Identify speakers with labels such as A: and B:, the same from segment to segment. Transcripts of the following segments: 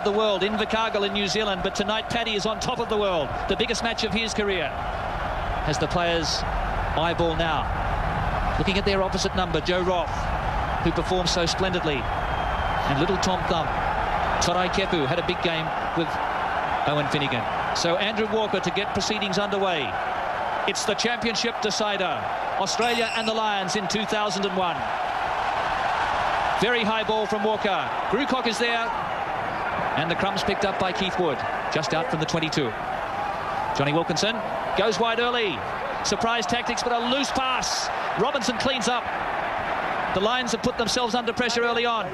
A: The world, Invercargill in New Zealand, but tonight Paddy is on top of the world, the biggest match of his career. As the players eyeball now, looking at their opposite number, Joe Roth, who performed so splendidly, and little Tom Thumb. Torai Kepu had a big game with Owen Finnegan. So Andrew Walker to get proceedings underway. It's the championship decider, Australia and the Lions in 2001. Very high ball from Walker. Grewcock is there. And the crumbs picked up by Keith Wood, just out from the 22. Johnny Wilkinson goes wide early. Surprise tactics, but a loose pass. Robinson cleans up. The Lions have put themselves under pressure early on.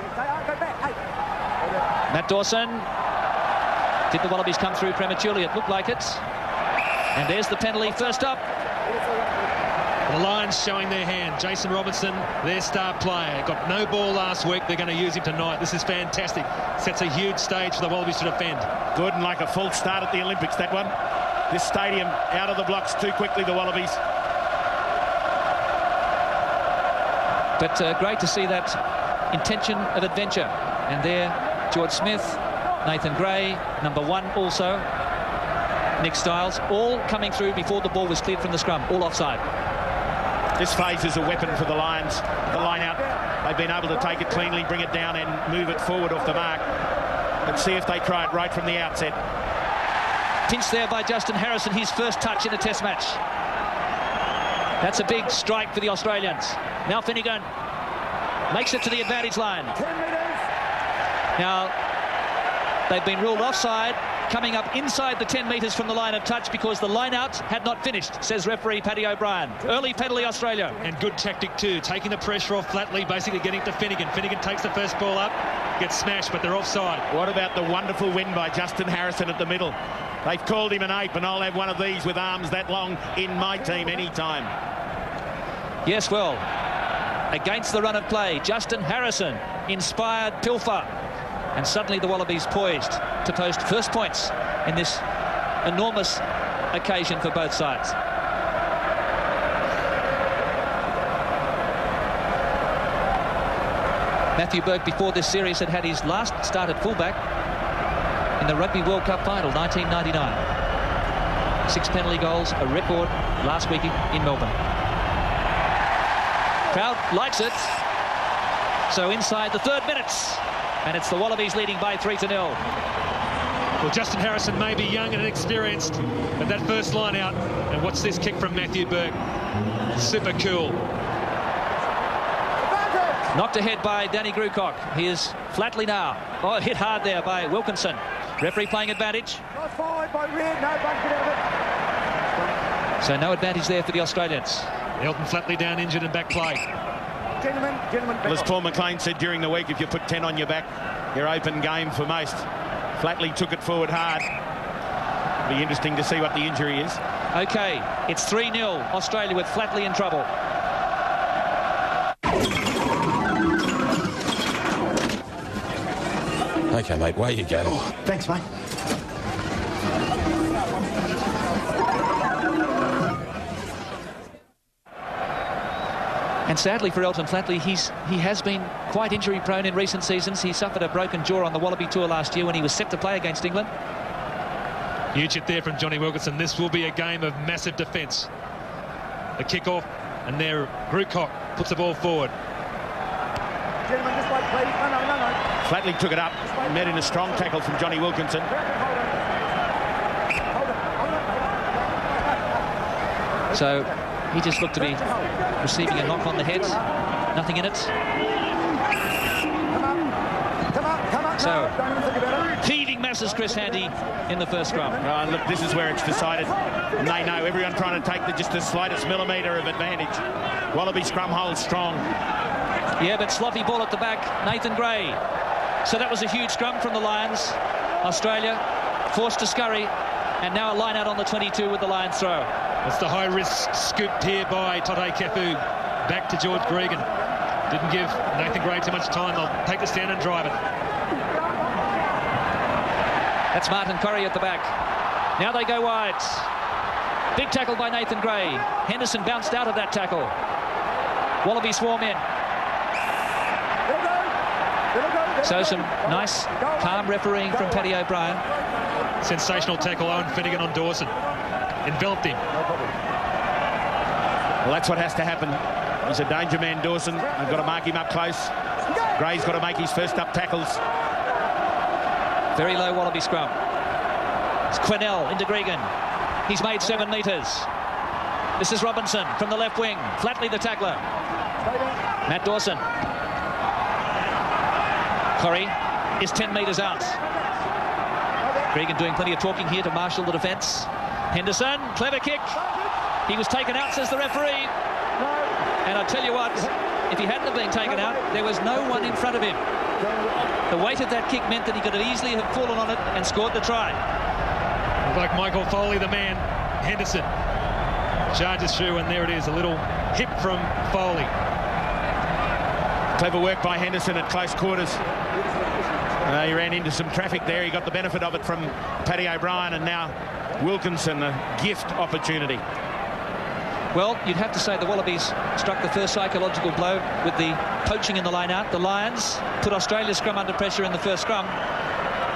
A: Matt Dawson. Did the Wallabies come through prematurely? It looked like it. And there's the penalty first up.
B: The Lions showing their hand. Jason Robinson, their star player, got no ball last week. They're going to use him tonight. This is fantastic. Sets a huge stage for the Wallabies to defend.
C: Good, and like a full start at the Olympics, that one. This stadium out of the blocks too quickly, the Wallabies.
A: But great to see that intention of adventure. And there, George Smith, Nathan Gray, number 1 also, Nick Stiles, all coming through before the ball was cleared from the scrum, all offside.
C: This phase is a weapon for the Lions. The line out, they've been able to take it cleanly, bring it down and move it forward off the mark. And see if they try it right from the outset.
A: Pinched there by Justin Harrison, his first touch in a test match. That's a big strike for the Australians. Now Finnegan makes it to the advantage line. Now, they've been ruled offside, coming up inside the 10 metres from the line of touch because the line-out had not finished, says referee Paddy O'Brien. Early penalty, Australia.
B: And good tactic too, taking the pressure off Flatley, basically getting to Finnegan. Finnegan takes the first ball up, gets smashed, but they're offside.
C: What about the wonderful win by Justin Harrison at the middle? They've called him an ape, and I'll have one of these with arms that long in my team anytime.
A: Yes, well, against the run of play, Justin Harrison inspired Pilfer. And suddenly the Wallabies poised to post first points in this enormous occasion for both sides. Matthew Burke, before this series, had had his last start at fullback in the Rugby World Cup final, 1999. 6 penalty goals, a record last week in Melbourne. Crowd likes it. So inside the 3rd minutes. And it's the Wallabies leading by 3-0.
B: Well, Justin Harrison may be young and inexperienced, but that first line out, and what's this kick from Matthew Burke? Super cool.
A: Knocked ahead by Danny Grewcock. He is Flatley now. Oh, hit hard there by Wilkinson. Referee playing advantage. So no advantage there for the Australians.
B: Elton Flatley down injured and back play.
C: Gentlemen, well, as Paul McLean said during the week, if you put 10 on your back, you're open game for most. Flatley took it forward hard. It'll be interesting to see what the injury is.
A: OK, it's 3-0, Australia with Flatley in trouble.
D: OK, mate, away you go.
E: Oh, thanks, mate.
A: And sadly for Elton Flatley, he has been quite injury prone in recent seasons. He suffered a broken jaw on the Wallaby Tour last year when he was set to play against England.
B: Huge hit there from Johnny Wilkinson. This will be a game of massive defence. The kick-off, and there Grewcock puts the ball forward.
E: Gentlemen, just wait, please. No.
C: Flatley took it up, met in a strong tackle from Johnny Wilkinson.
A: So he just looked to be receiving a knock on the head. Nothing in it. So, heaving masses, Chris Handy in the first scrum.
C: Look, this is where it's decided. And they know, everyone trying to take just the slightest millimetre of advantage. Wallaby scrum holds strong.
A: Yeah, but sloppy ball at the back. Nathan Gray. So that was a huge scrum from the Lions. Australia forced to scurry. And now a line out on the 22 with the Lions throw.
B: It's the high-risk scoop here by Torai Kepu. Back to George Gregan. Didn't give Nathan Gray too much time. They'll take the stand and drive it.
A: That's Martin Corrie at the back. Now they go wide. Big tackle by Nathan Gray. Henderson bounced out of that tackle. Wallaby swarm in. So some nice, calm refereeing from Paddy O'Brien.
B: Sensational tackle, Owen Finnegan on Dawson. Enveloped him.
C: Well, that's what has to happen. He's a danger man, Dawson. They've got to mark him up close. Gray's got to make his first up tackles.
A: Very low Wallaby scrum. It's Quinnell into Gregan. He's made 7 metres. This is Robinson from the left wing. Flatley the tackler. Matt Dawson. Corrie is 10 metres out. Gregan doing plenty of talking here to marshal the defence. Henderson, clever kick. He was taken out, says the referee. And I tell you what, if he hadn't have been taken out, there was no one in front of him. The weight of that kick meant that he could easily have fallen on it and scored the try.
B: Like Michael Foley, the man, Henderson charges through, and there it is, a little hip from Foley.
C: Clever work by Henderson at close quarters. He ran into some traffic there. He got the benefit of it from Paddy O'Brien, and now Wilkinson, a gift opportunity.
A: Well, you'd have to say the Wallabies struck the first psychological blow with the poaching in the line-out. The Lions put Australia's scrum under pressure in the first scrum,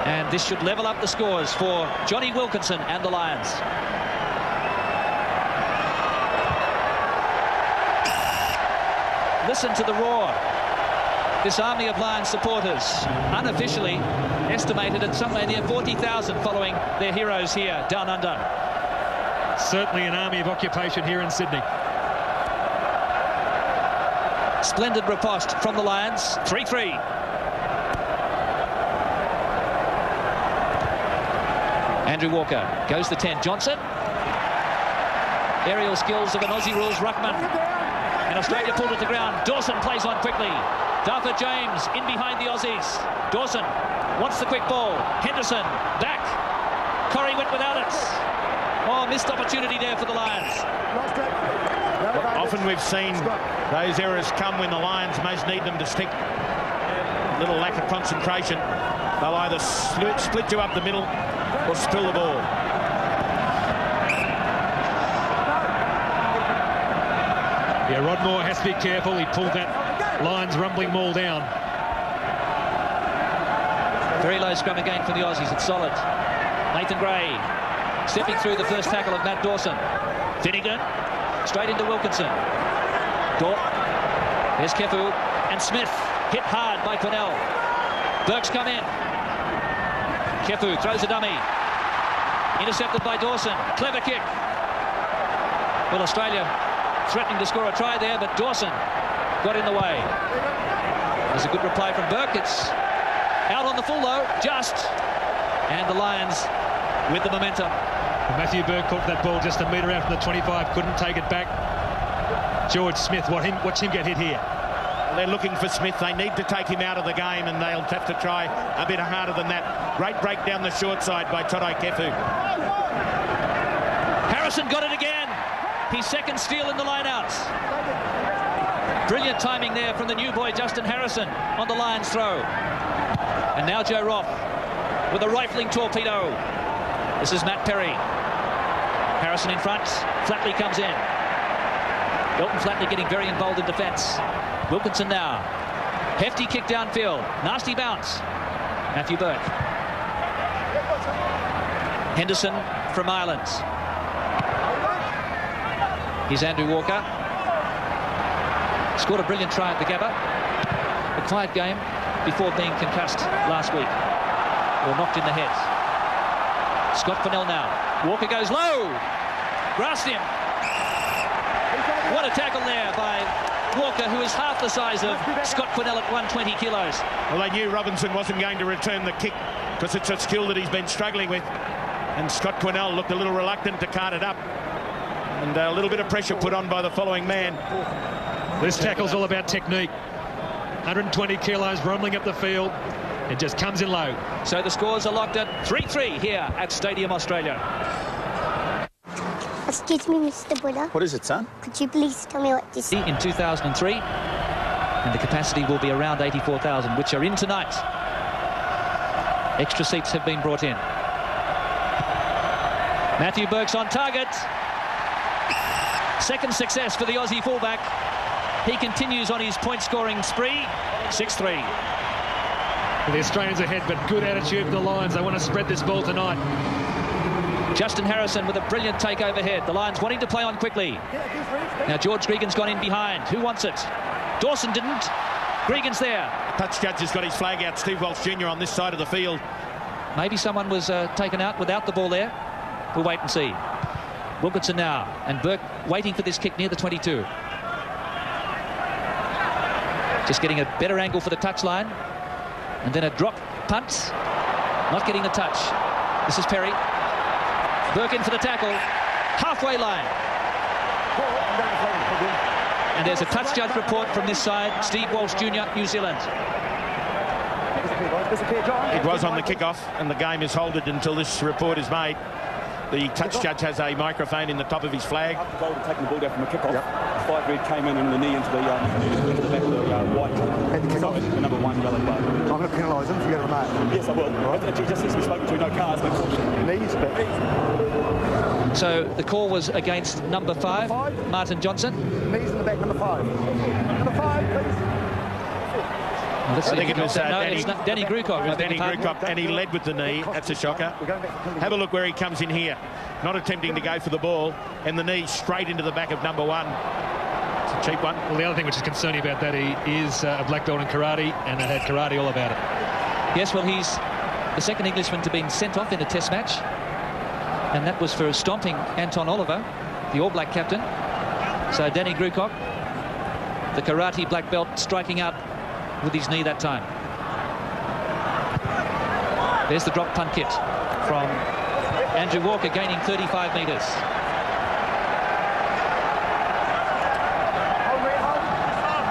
A: and this should level up the scores for Johnny Wilkinson and the Lions. Listen to the roar. This army of Lions supporters, unofficially estimated at somewhere near 40,000 following their heroes here down under.
B: Certainly an army of occupation here in Sydney.
A: Splendid riposte from the Lions. 3-3. Andrew Walker goes the 10. Johnson. Aerial skills of an Aussie rules ruckman. And Australia pulled it to ground. Dawson plays on quickly. Dartha James in behind the Aussies. Dawson wants the quick ball. Henderson back. Corrie went without it. Oh, missed opportunity there for the Lions.
C: Often we've seen those errors come when the Lions most need them to stick. A little lack of concentration. They'll either split you up the middle or spill the ball.
B: Yeah, Rodmore has to be careful. He pulled that Lions rumbling maul down.
A: Very low scrum again from the Aussies. It's solid. Nathan Gray stepping through the first tackle of Matt Dawson. Finnegan straight into Wilkinson. There's Kefu and Smith hit hard by Quinnell. Burke's come in. Kefu throws a dummy. Intercepted by Dawson. Clever kick. Well, Australia threatening to score a try there, but Dawson got in the way. There's a good reply from Burke. It's out on the full though, just. And the Lions with the momentum.
B: Matthew Burke caught that ball just a metre out from the 25, couldn't take it back. George Smith, watch him get hit here.
C: They're looking for Smith. They need to take him out of the game, and they'll have to try a bit harder than that. Great break down the short side by Todai Kefu.
A: Harrison got it again. His second steal in the lineouts. Brilliant timing there from the new boy Justin Harrison on the Lions throw. And now Joe Roth with a rifling torpedo. This is Matt Perry. Harrison in front. Flatley comes in. Elton Flatley getting very involved in defence. Wilkinson now. Hefty kick downfield. Nasty bounce. Matthew Burke. Henderson from Ireland. Here's Andrew Walker. Scored a brilliant try at the Gabba. A quiet game before being concussed last week. Or knocked in the head. Scott Quinnell now. Walker goes low. Grasped him. What a tackle there by Walker, who is half the size of Scott Quinnell at 120 kilos.
C: Well, they knew Robinson wasn't going to return the kick because it's a skill that he's been struggling with. And Scott Quinnell looked a little reluctant to cart it up. And a little bit of pressure put on by the following man.
B: This tackle's all about technique. 120 kilos rumbling up the field. It just comes in low.
A: So the scores are locked at 3-3 here at Stadium Australia.
D: Excuse me, Mr. Buddha.
F: What is it, son?
D: Could you please tell me what this is?
A: In 2003, and the capacity will be around 84,000, which are in tonight. Extra seats have been brought in. Matthew Burke's on target. Second success for the Aussie fullback. He continues on his point-scoring spree. 6-3.
B: The Australians ahead, but good attitude from the Lions. They want to spread this ball tonight.
A: Justin Harrison with a brilliant take overhead. The Lions wanting to play on quickly. Now George Gregan's gone in behind. Who wants it? Dawson didn't. Gregan's there.
C: Touch judge has got his flag out. Steve Walsh Jr. on this side of the field.
A: Maybe someone was taken out without the ball there. We'll wait and see. Wilkinson now, and Burke waiting for this kick near the 22. Just getting a better angle for the touchline. And then a drop punt. Not getting the touch. This is Perry. Burke in for the tackle. Halfway line. And there's a touch judge report from this side. Steve Walsh Jr., New Zealand.
C: It was on the kickoff, and the game is halted until this report is made. The touch judge has a microphone in the top of his flag.
E: After goal, taking the ball down from a kickoff, the 5 red came in and the knee into the back of the white.
F: At the kickoff?
E: The number 1 yellow bar.
F: I'm going to penalise him, forget about that.
E: Yes, I will. Right. Just as we spoke to, no cars, but
F: Knees, but
A: So the call was against number 5, Martin Johnson.
F: knees in the back, number 5. Number 5, please.
A: Let's see
C: I think
A: if
C: it was
A: no,
C: Danny,
A: it's not Danny Grukov.
C: it was Danny Grukov, and he led with the knee. That's a shocker. Have a look where he comes in here. Not attempting to go for the ball, and the knee straight into the back of number 1. It's a cheap one.
B: Well, the other thing which is concerning about that, he is a black belt in karate, and it had karate all about it.
A: Yes, well, he's the second Englishman to be sent off in a test match. And that was for stomping Anton Oliver, the All Black captain. So Danny Grukov, the karate black belt, striking out with his knee that time. There's the drop punt kit from Andrew Walker, gaining 35 metres.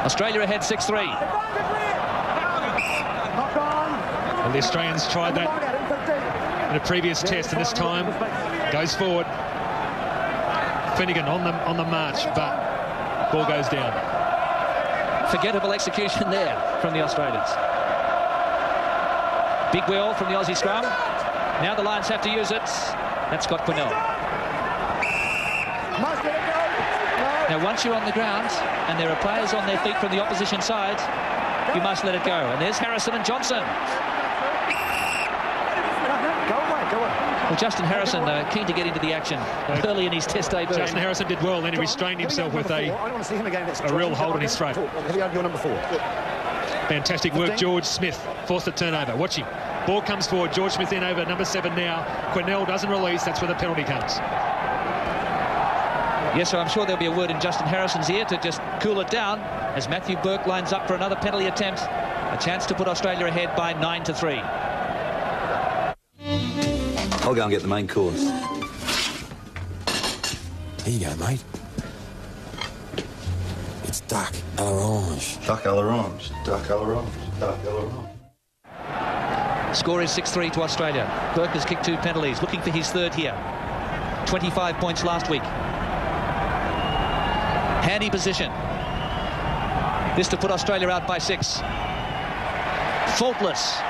A: Australia ahead 6-3.
B: Well, the Australians tried that in a previous test, and this time goes forward. Finnegan on the march, but ball goes down.
A: Forgettable execution there from the Australians. Big wheel from the Aussie scrum. Now the Lions have to use it. That's Scott Quinnell. Now once you're on the ground and there are players on their feet from the opposition side, you must let it go. And there's Harrison and Johnson. Well, Justin Harrison keen to get into the action early in his test debut.
B: Justin Harrison did well, then he restrained himself with a real hold on his throat. Fantastic work, George Smith. Forced a turnover. Watch him. Ball comes forward. George Smith in over number 7 now. Quinnell doesn't release. That's where the penalty comes.
A: Yes, so I'm sure there'll be a word in Justin Harrison's ear to just cool it down as Matthew Burke lines up for another penalty attempt. A chance to put Australia ahead by 9-3.
G: I'll go and get the main course.
H: Here you go, mate. It's duck à l'orange.
G: Duck à l'orange. Duck à l'orange. Duck à l'orange.
A: Score is 6-3 to Australia. Burke has kicked 2 penalties, looking for his 3rd here. 25 points last week. Handy position. This to put Australia out by 6. Faultless.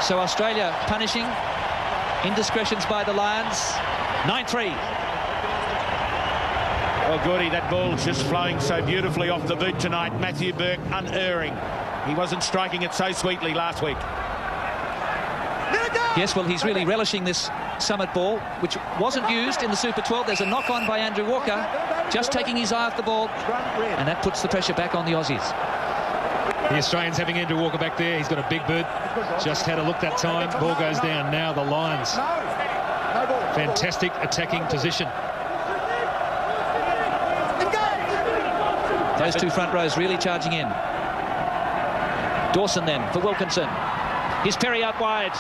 A: So Australia punishing indiscretions by the Lions. 9-3.
C: Well, Gordy, that ball's just flowing so beautifully off the boot tonight. Matthew Burke unerring. He wasn't striking it so sweetly last week.
A: Yes, well, he's really relishing this summit ball, which wasn't used in the Super 12. There's a knock-on by Andrew Walker, just taking his eye off the ball, and that puts the pressure back on the Aussies.
B: The Australians having Andrew Walker back there. He's got a big bird. Just had a look that time. Ball goes down. Now the Lions. Fantastic attacking position.
A: Those 2 front rows really charging in. Dawson then for Wilkinson. Here's Perry out wide.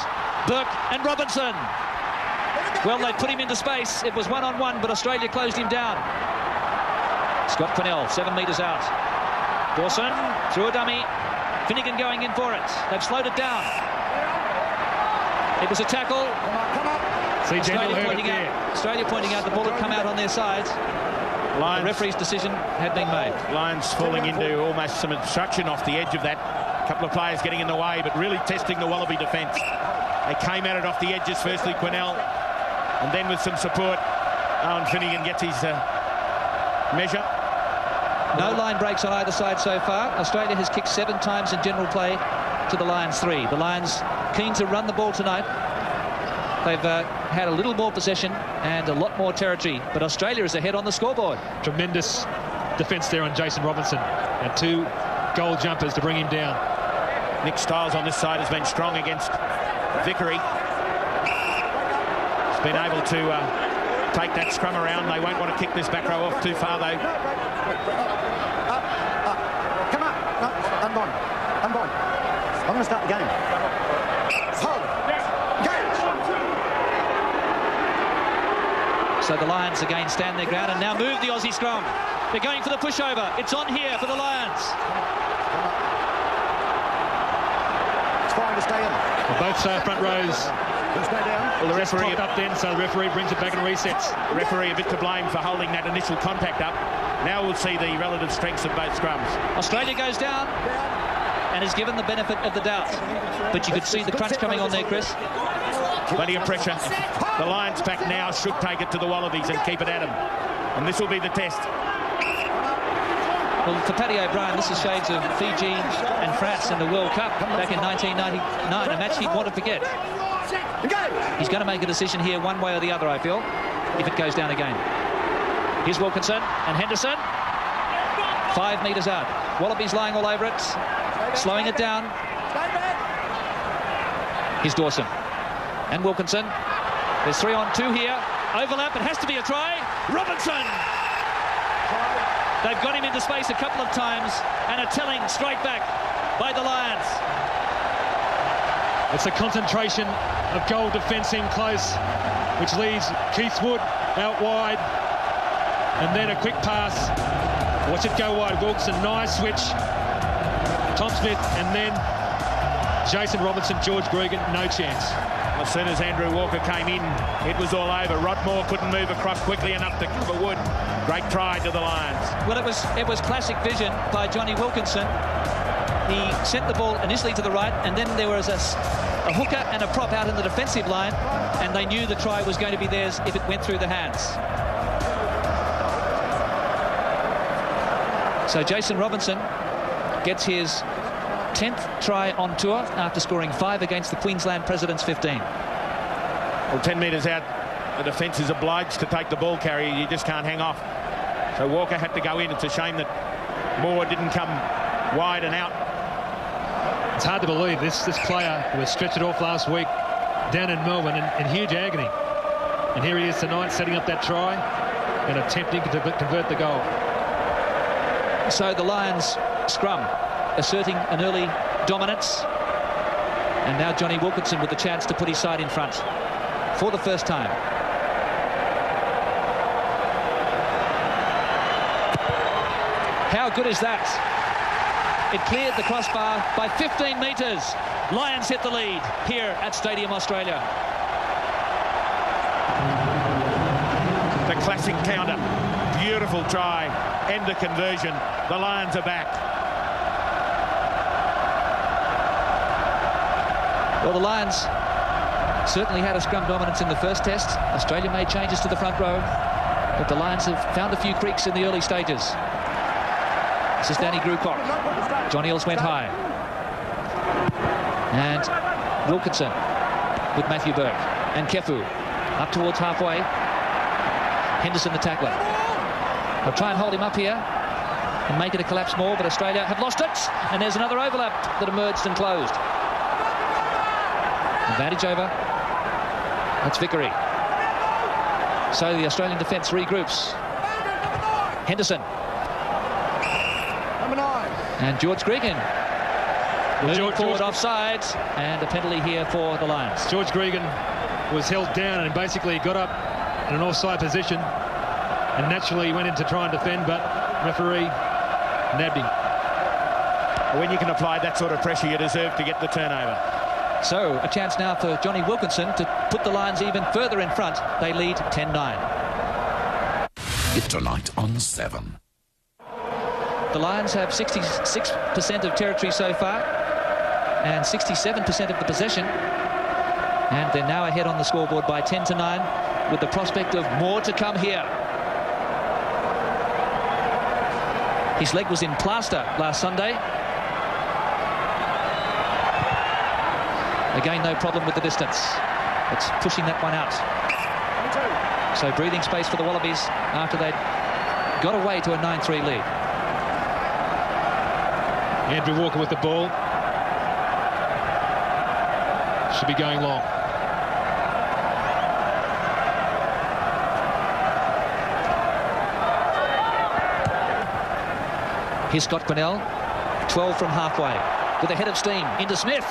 A: Burke and Robinson. Well, they put him into space. It was 1-on-1, but Australia closed him down. Scott Quinnell, 7 metres out. Dawson through a dummy. Finnegan going in for it. They've slowed it down. It was a tackle. Australia pointing out the ball had come out on their side.
C: Lions,
A: the referee's decision had been made.
C: Lions falling into almost some obstruction off the edge of that. A couple of players getting in the way, but really testing the Wallaby defence. They came at it off the edges, firstly Quinnell, and then with some support, Owen Finnegan gets his measure.
A: No line breaks on either side so far. Australia has kicked 7 times in general play to the Lions 3. The Lions keen to run the ball tonight. They've had a little more possession and a lot more territory, but Australia is ahead on the scoreboard.
B: Tremendous defence there on Jason Robinson, and 2 goal jumpers to bring him down.
C: Nick Stiles on this side has been strong against Vickery. He's been able to take that scrum around. They won't want to kick this back row off too far, though.
F: Come on. No, unbind. Unbind. I'm going to start the game. Hold. Game.
A: So the Lions again stand their ground and now move the Aussie scrum. They're going for the pushover. It's on here for the Lions.
F: It's fine to stay in.
B: Well, both front rows.
F: Stay down.
C: Well, the referee
B: Up then, so the referee brings it back and resets.
C: The referee a bit to blame for holding that initial contact up. Now we'll see the relative strengths of both scrums.
A: Australia goes down and is given the benefit of the doubt. But you could see the crunch coming on there, Chris.
C: Plenty of pressure. The Lions pack now should take it to the Wallabies and keep it at them. And this will be the test.
A: Well, for Paddy O'Brien, this is shades of Fiji and France in the World Cup back in 1999, a match he'd want to forget. He's going to make a decision here one way or the other, I feel, if it goes down again. Here's Wilkinson and Henderson. 5 metres out. Wallabies lying all over it, slowing it down. Here's Dawson and Wilkinson. There's 3 on 2 here. Overlap, it has to be a try. Robinson! They've got him into space a couple of times and a telling straight back by the Lions.
B: It's a concentration of goal defence in close, which leaves Keith Wood out wide. And then a quick pass. Watch it go wide. Wilson, nice switch. Tom Smith, and then Jason Robinson, George Gregan, no chance.
C: As soon as Andrew Walker came in, it was all over. Rodmore couldn't move across quickly enough to cover Wood. Great try to the Lions.
A: Well, it was classic vision by Johnny Wilkinson. He sent the ball initially to the right, and then there was a hooker and a prop out in the defensive line, and they knew the try was going to be theirs if it went through the hands. So Jason Robinson gets his 10th try on tour after scoring 5 against the Queensland Presidents 15.
C: Well, 10 metres out, the defence is obliged to take the ball carrier. You just can't hang off. So Walker had to go in. It's a shame that Moore didn't come wide and out.
B: It's hard to believe this player who was stretched off last week down in Melbourne in huge agony. And here he is tonight setting up that try and attempting to convert the goal.
A: So the Lions scrum asserting an early dominance, and now Johnny Wilkinson with the chance to put his side in front for the first time. How good is that? It cleared the crossbar by 15 metres. Lions hit the lead here at Stadium Australia.
C: The classic counter. Beautiful try. End the conversion. The Lions are back.
A: Well, the Lions certainly had a scrum dominance in the first test. Australia made changes to the front row, but the Lions have found a few creaks in the early stages. This is Danny Grewcock. John Eales went high. And Wilkinson with Matthew Burke. And Kefu up towards halfway. Henderson the tackler. They'll try and hold him up here and make it a collapse more, but Australia have lost it. And there's another overlap that emerged and closed. Advantage over. That's Vickery. So the Australian defence regroups. Henderson.
F: Number 9.
A: And George Gregan. Moving forward
B: George
A: offside. And a penalty here for the Lions.
B: George Gregan was held down and basically got up in an offside position and naturally went in to try and defend, but referee nabbed him.
C: When you can apply that sort of pressure, you deserve to get the turnover.
A: So a chance now for Johnny Wilkinson to put the Lions even further in front. They lead 10-9.
H: Tonight on 7.
A: The Lions have 66% of territory so far and 67% of the possession. And they're now ahead on the scoreboard by 10-9 with the prospect of more to come here. His leg was in plaster last Sunday. Again, no problem with the distance. It's pushing that one out. So breathing space for the Wallabies after they'd got away to a 9-3 lead.
B: Andrew Walker with the ball. Should be going long.
A: Here's Scott Quinnell, 12 from halfway, with a head of steam into Smith,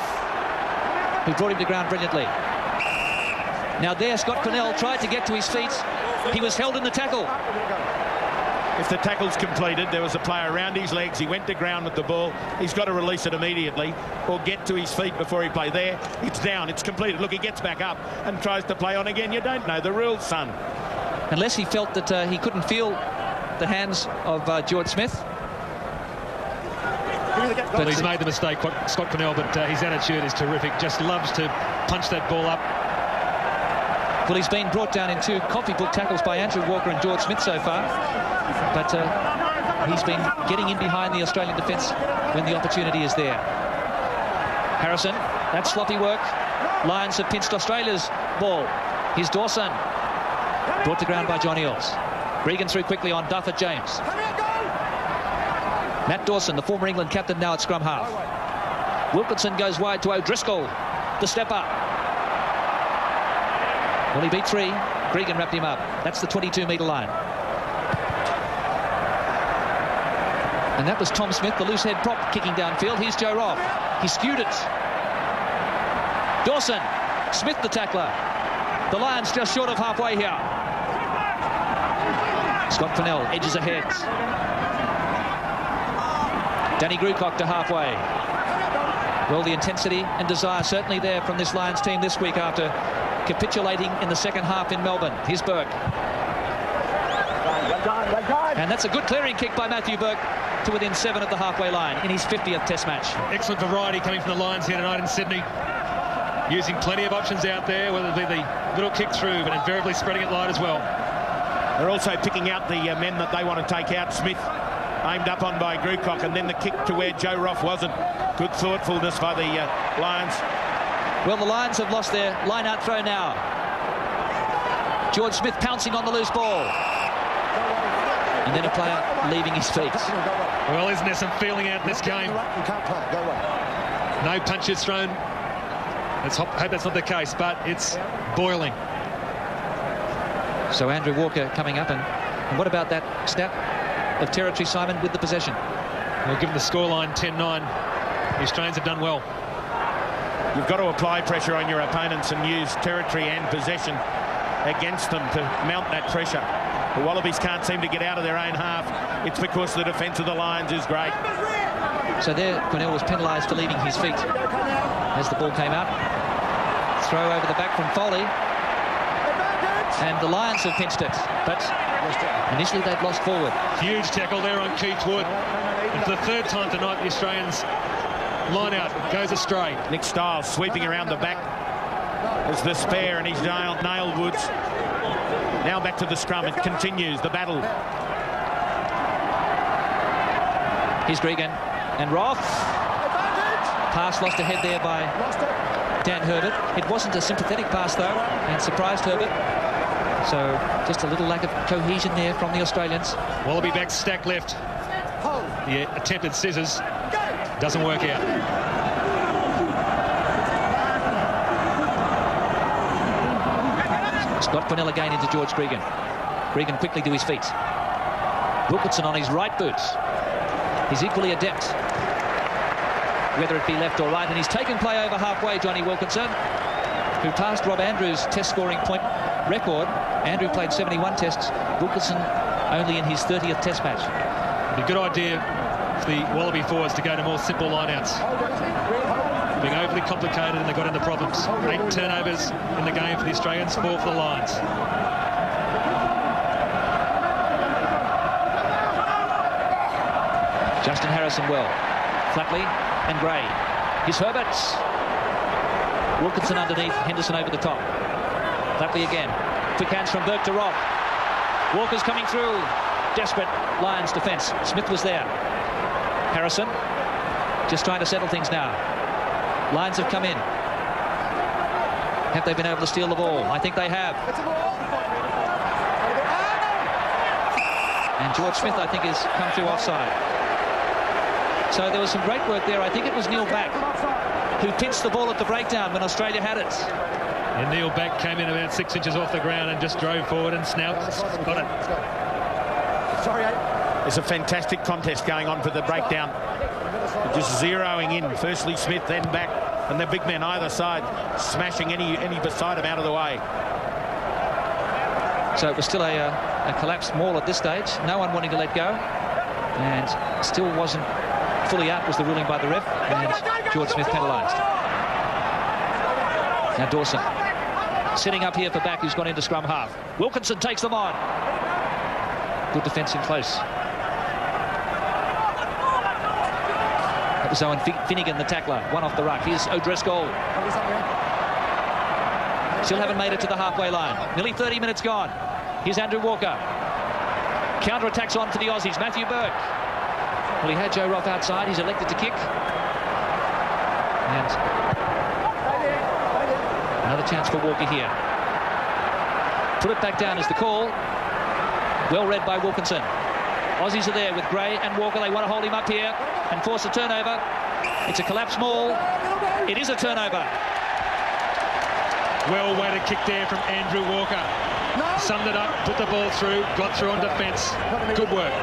A: who brought him to ground brilliantly. Now there, Scott Quinnell tried to get to his feet. He was held in the tackle.
C: If the tackle's completed, there was a player around his legs. He went to ground with the ball. He's got to release it immediately or get to his feet before he play there. It's down. It's completed. Look, he gets back up and tries to play on again. You don't know the rules, son.
A: Unless he felt that he couldn't feel the hands of George Smith.
B: But he's made the mistake, Scott Quinnell, but his attitude is terrific. Just loves to punch that ball up.
A: Well, he's been brought down in 2 copybook tackles by Andrew Walker and George Smith so far. But he's been getting in behind the Australian defence when the opportunity is there. Harrison, that's sloppy work. Lions have pinched Australia's ball. Here's Dawson. Brought to ground by John Eales. Regan through quickly on Dufford James. Matt Dawson, the former England captain, now at scrum half. Wilkinson goes wide to O'Driscoll, the step up. Well, he beat 3. Gregan wrapped him up. That's the 22-metre line. And that was Tom Smith, the loose head prop, kicking downfield. Here's Joe Roff. He skewed it. Dawson, Smith the tackler. The Lions just short of halfway here. Scott Quinnell edges ahead. Danny Grucock to halfway. Well, the intensity and desire certainly there from this Lions team this week after capitulating in the second half in Melbourne. Here's Burke. And that's a good clearing kick by Matthew Burke to within 7 of the halfway line in his 50th Test match.
B: Excellent variety coming from the Lions here tonight in Sydney. Using plenty of options out there, whether it be the little kick through, but invariably spreading it light as well.
C: They're also picking out the men that they want to take out. Smith aimed up on by Grucock, and then the kick to where Joe Roff wasn't. Good thoughtfulness by the Lions.
A: Well, the Lions have lost their line-out throw now. George Smith pouncing on the loose ball. And then a player leaving his feet.
B: Well, isn't there some feeling out in this game? No punches thrown. Let's hope that's not the case, but it's boiling.
A: So Andrew Walker coming up, and what about that stat of territory, Simon, with the possession?
B: Well, given the scoreline 10-9, the Australians have done well.
C: You've got to apply pressure on your opponents and use territory and possession against them to mount that pressure. The Wallabies can't seem to get out of their own half. It's because the defence of the Lions is great.
A: So there, Quinnell was penalised for leaving his feet as the ball came out. Throw over the back from Foley. And the Lions have pinched it, but initially they've lost forward.
B: Huge tackle there on Keith Wood. And for the 3rd time tonight, the Australians line out goes astray.
C: Nick Stiles sweeping around the back as the spare, and he's nailed Woods. Now back to the scrum. It continues the battle.
A: Here's Gregan and Roth. Pass lost ahead there by Dan Herbert. It wasn't a sympathetic pass though, and surprised Herbert. So just a little lack of cohesion there from the Australians.
B: Wallaby back stack left. The attempted scissors doesn't work out.
A: Scott Quinnell again into George Gregan. Gregan quickly to his feet. Wilkinson on his right boot. He's equally adept, whether it be left or right, and he's taken play over halfway, Johnny Wilkinson, who passed Rob Andrews' test scoring point record. Andrew played 71 tests, Wilkinson only in his 30th test match.
B: It'd be a good idea for the Wallaby forwards to go to more simple lineouts. Being overly complicated, and they got into problems. 8 turnovers in the game for the Australians, 4 for the Lions.
A: Justin Harrison well. Flatley and Gray. Here's Herbert. Wilkinson underneath, Henderson over the top. Flatley again. Quick hands from Burke to Robb. Walker's coming through. desperate Lions defence. Smith was there. Harrison just trying to settle things now. Lions have come in. Have they been able to steal the ball? I think they have. And George Smith, I think, has come through offside. So there was some great work there. I think it was Neil Back who pitched the ball at the breakdown when Australia had it.
B: And Neil Back came in about 6 inches off the ground and just drove forward, and Snout got it.
C: There's a fantastic contest going on for the breakdown. Just zeroing in. Firstly Smith, then Back, and the big men either side smashing any beside him out of the way.
A: So it was still a collapsed maul at this stage. No one wanting to let go, and still wasn't fully out was the ruling by the ref, and George Smith penalised. Now Dawson sitting up here for Back, who's gone into scrum half. Wilkinson takes them on. Good defence in close. That was Owen Finnegan, the tackler, one off the ruck. Here's O'Driscoll. Still haven't made it to the halfway line. Nearly 30 minutes gone. Here's Andrew Walker. Counter-attacks on for the Aussies. Matthew Burke. Well, he had Joe Roth outside. He's elected to kick. And another chance for Walker here. Put it back down is the call. Well read by Wilkinson. Aussies are there with Gray and Walker. They want to hold him up here and force a turnover. It's a collapsed maul. It is a turnover.
B: Well weighted kick there from Andrew Walker. Summed it up, put the ball through, got through on defence. Good work.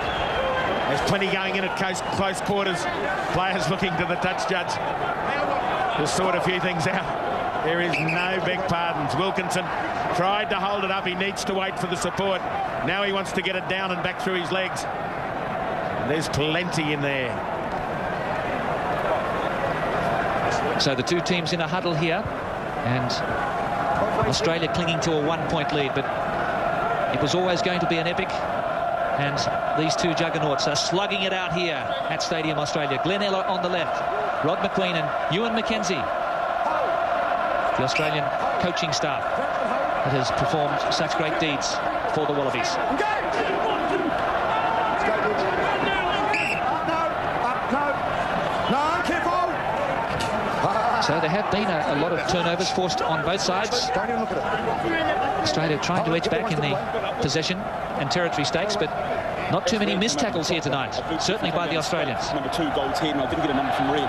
C: There's plenty going in at close quarters. Players looking to the touch judge to sort a few things out. There is no big pardons. Wilkinson tried to hold it up. He needs to wait for the support. Now he wants to get it down and back through his legs. There's plenty in there.
A: So the two teams in a huddle here, and Australia clinging to a 1-point lead, but it was always going to be an epic, and these two juggernauts are slugging it out here at Stadium Australia. Glenn Eller on the left, Rod McQueen and Ewan McKenzie, the Australian coaching staff that has performed such great deeds for the Wallabies. So there have been a lot of turnovers forced on both sides. Australia trying to edge back in the possession and territory stakes, but not too many missed tackles here tonight, certainly by the Australians.
E: Number 2 goals here, and I didn't get a number from Red.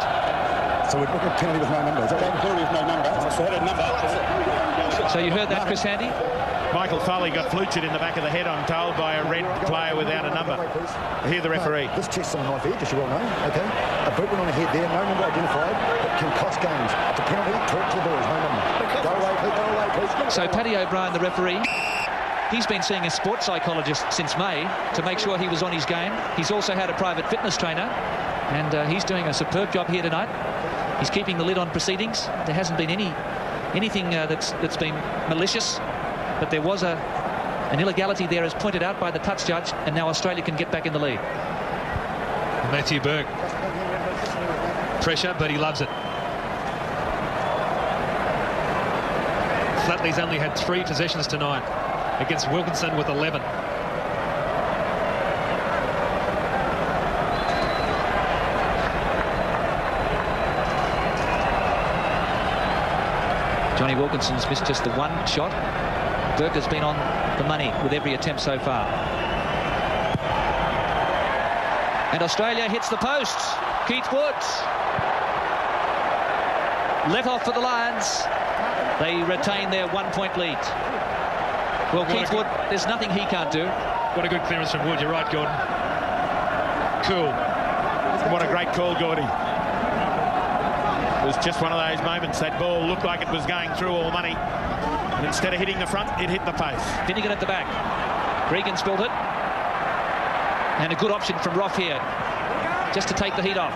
F: So we're looking at penalty with no number. Is that right?
E: Penalty with no number. So I had a number.
A: So you heard that, Chris Handy?
C: Michael Foley got flutured in the back of the head, I'm told, by a red player without a number. Hear the referee.
F: This chest's on a knife edge, as you well know. Okay. A boot went on the head there, no number identified. It can cost games. It's a penalty. Talk to the boys, no number. Go away, please. Go away, please.
A: So Paddy O'Brien, the referee, he's been seeing a sports psychologist since May to make sure he was on his game. He's also had a private fitness trainer, and he's doing a superb job here tonight. He's keeping the lid on proceedings. There hasn't been anything that's been malicious, but there was an illegality there, as pointed out by the touch judge, and now Australia can get back in the lead.
B: Matthew Burke. Pressure, but he loves it. Flatley's only had 3 possessions tonight against Wilkinson with 11.
A: Johnny Wilkinson's missed just the one shot. Burke has been on the money with every attempt so far. And Australia hits the post. Keith Woods. Let off for the Lions. They retain their 1-point lead. Well, Keith Wood, there's nothing he can't do.
B: What a good clearance from Wood. You're right, Gordon. Cool.
C: What a great call, Gordy. It was just one of those moments. That ball looked like it was going through all money. And instead of hitting the front, it hit the post.
A: Finnegan at the back. Regan spilled it. And a good option from Roth here, just to take the heat off.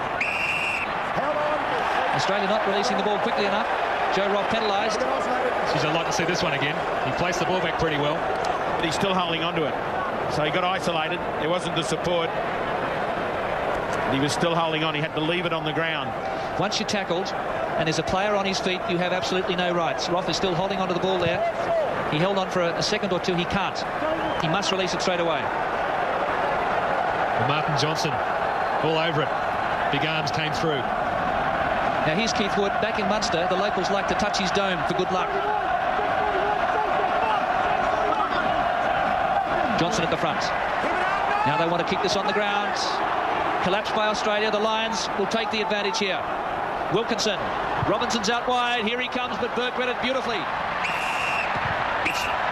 A: Australia not releasing the ball quickly enough. Joe Roth penalised.
B: Geez, I'd like to see this one again. He placed the ball back pretty well.
C: But he's still holding on to it. So he got isolated. There wasn't the support. He was still holding on. He had to leave it on the ground.
A: Once you're tackled and there's a player on his feet, you have absolutely no rights. Roth is still holding onto the ball there. He held on for a second or two. He can't. He must release it straight away.
B: Martin Johnson all over it. Big arms came through.
A: Now here's Keith Wood back in Munster. The locals like to touch his dome for good luck. Johnson at the front. Now they want to kick this on the ground. Collapsed by Australia. The Lions will take the advantage here. Wilkinson. Robinson's out wide. Here he comes, but Burke read it beautifully.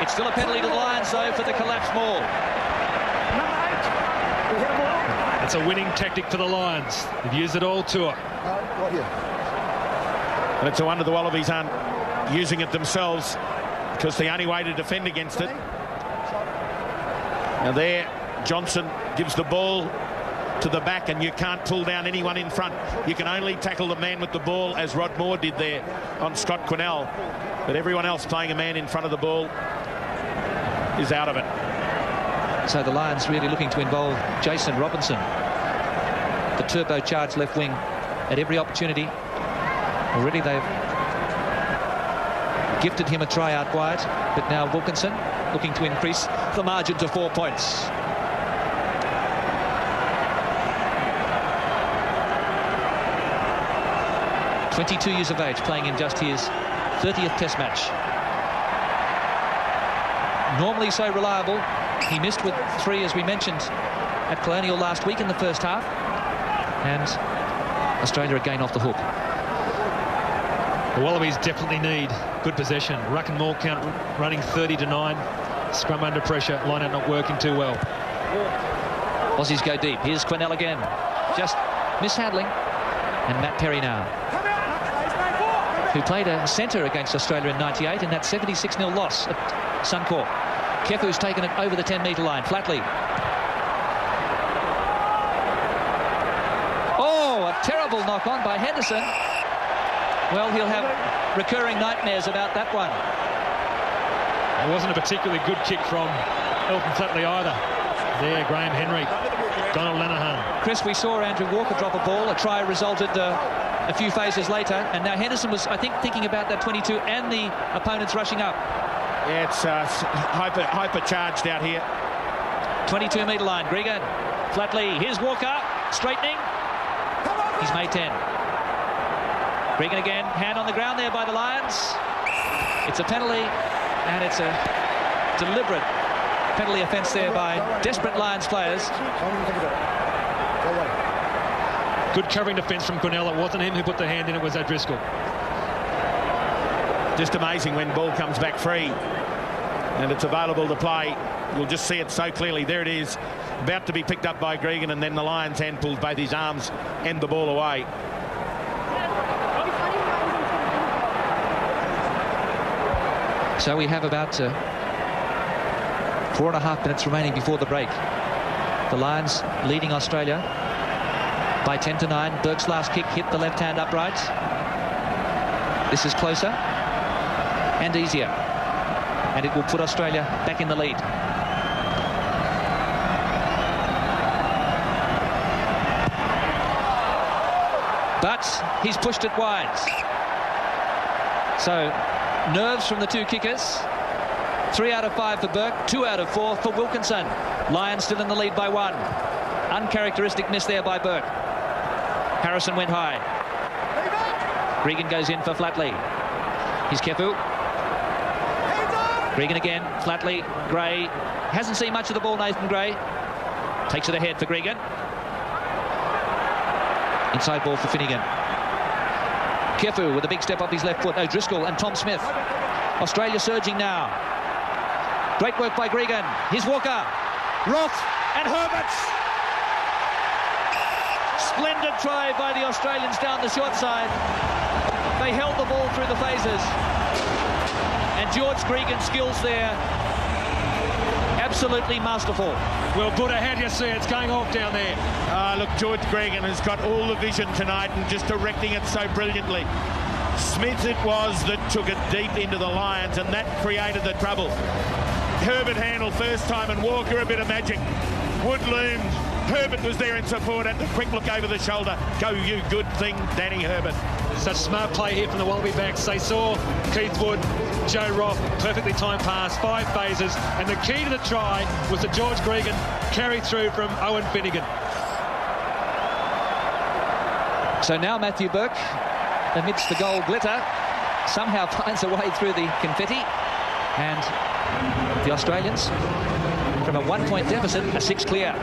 A: It's still a penalty to the Lions, though, for the collapsed maul.
B: It's a winning tactic for the Lions. They've used it all tour.
F: Right here.
C: And it's a wonder the Wallabies aren't using it themselves, because the only way to defend against it. Now there, Johnson gives the ball to the back, and you can't pull down anyone in front. You can only tackle the man with the ball, as Rod Moore did there on Scott Quinnell. But everyone else playing a man in front of the ball is out of it.
A: So the Lions really looking to involve Jason Robinson, the turbocharged left wing, at every opportunity. Already they've gifted him a try out wide, but now Wilkinson looking to increase the margin to 4 points. "22 years of age, playing in just his 30th Test match. Normally so reliable. He missed with 3, as we mentioned, at Colonial last week in the first half. And Australia again off the hook.
B: The Wallabies definitely need good possession. Ruck and maul count running 30-9. Scrum under pressure. Line-out not working too well.
A: Aussies go deep. Here's Quinnell again. Just mishandling. And Matt Perry now, who played a centre against Australia in '98 in that 76-0 loss at Suncorp. Kefu's taken it over the 10-metre line. Flatley. Oh, a terrible knock-on by Henderson. Well, he'll have recurring nightmares about that one.
B: It wasn't a particularly good kick from Elton Flatley either. There, Graham Henry, Donald Lenihan.
A: Chris, we saw Andrew Walker drop a ball. A try resulted a few phases later. And now Henderson was, I think, thinking about that 22 and the opponents rushing up.
C: Yeah, it's hypercharged out here.
A: 22-metre line. Gregan. Flatley. Here's Walker. Straightening. He's made 10. Gregan again. Hand on the ground there by the Lions. It's a penalty. And it's a deliberate penalty offence there by desperate Lions players.
B: Good covering defence from Quinnell. It wasn't him who put the hand in, it was O'Driscoll.
C: Just amazing when ball comes back free and it's available to play. You'll just see it so clearly. There it is, about to be picked up by Gregan, and then the Lions hand pulls both his arms and the ball away.
A: So we have about 4.5 minutes remaining before the break. The Lions leading Australia by 10-9. Burke's last kick hit the left-hand upright. This is closer and easier, and it will put Australia back in the lead. But he's pushed it wide. So nerves from the two kickers. 3 out of 5 for Burke, 2 out of 4 for Wilkinson. Lions still in the lead by 1. Uncharacteristic miss there by Burke. Harrison went high. Gregan goes in for Flatley. Here's Kefu. Gregan again. Flatley. Gray. Hasn't seen much of the ball, Nathan Gray. Takes it ahead for Gregan. Inside ball for Finnegan. Kefu with a big step off his left foot. O'Driscoll and Tom Smith. Australia surging now. Great work by Gregan. Here's Walker. Roth and Herbert. Splendid try by the Australians down the short side. They held the ball through the phases. And George Gregan's skills there, absolutely masterful.
B: Well, Buddha, how do you see it? It's going off down there.
C: Look, George Gregan has got all the vision tonight and just directing it so brilliantly. Smith it was that took it deep into the Lions, and that created the trouble. Herbert handled first time, and Walker a bit of magic. Wood loomed. Herbert was there in support, had the quick look over the shoulder. Go you, good thing, Danny Herbert.
B: Such smart play here from the Wallaby backs. They saw Keith Wood, Joe Roth, perfectly timed pass, 5 phases, and the key to the try was the George Gregan carry through from Owen Finnegan.
A: So now Matthew Burke, amidst the gold glitter, somehow finds a way through the confetti, and the Australians, from a 1-point deficit, are 6 clear.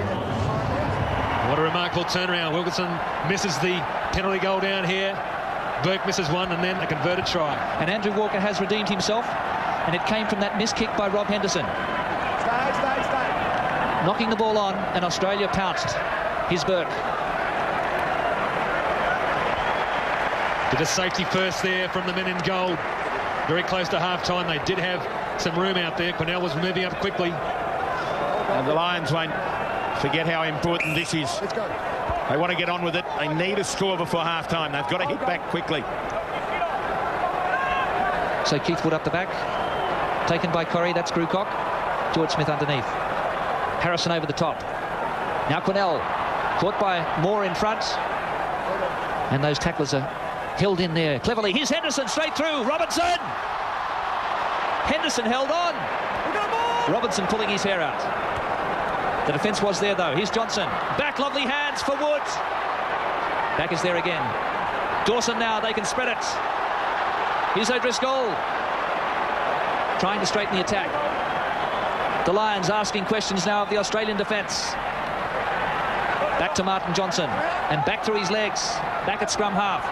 B: What a remarkable turnaround. Wilkinson misses the penalty goal down here. Burke misses one, and then a converted try.
A: And Andrew Walker has redeemed himself, and it came from that missed kick by Rob Henderson.
F: Stay.
A: Knocking the ball on, and Australia pounced. Here's Burke.
B: Did a safety first there from the men in gold. Very close to half-time. They did have some room out there. Cornell was moving up quickly.
C: And the Lions won't forget how important this is.
F: Let's go.
C: They want to get on with it. They need a score before half-time. They've got to hit back quickly.
A: So Keith Wood up the back. Taken by Corrie. That's Grewcock. George Smith underneath. Harrison over the top. Now Cornell. Caught by Moore in front. And those tacklers are held in there cleverly. Here's Henderson straight through. Robinson! Henderson held on. Robinson pulling his hair out. The defence was there though. Here's Johnson. Back, lovely hands for Wood. Back is there again. Dawson now, they can spread it. Here's O'Driscoll. Trying to straighten the attack. The Lions asking questions now of the Australian defence. Back to Martin Johnson. And back through his legs. Back at scrum half.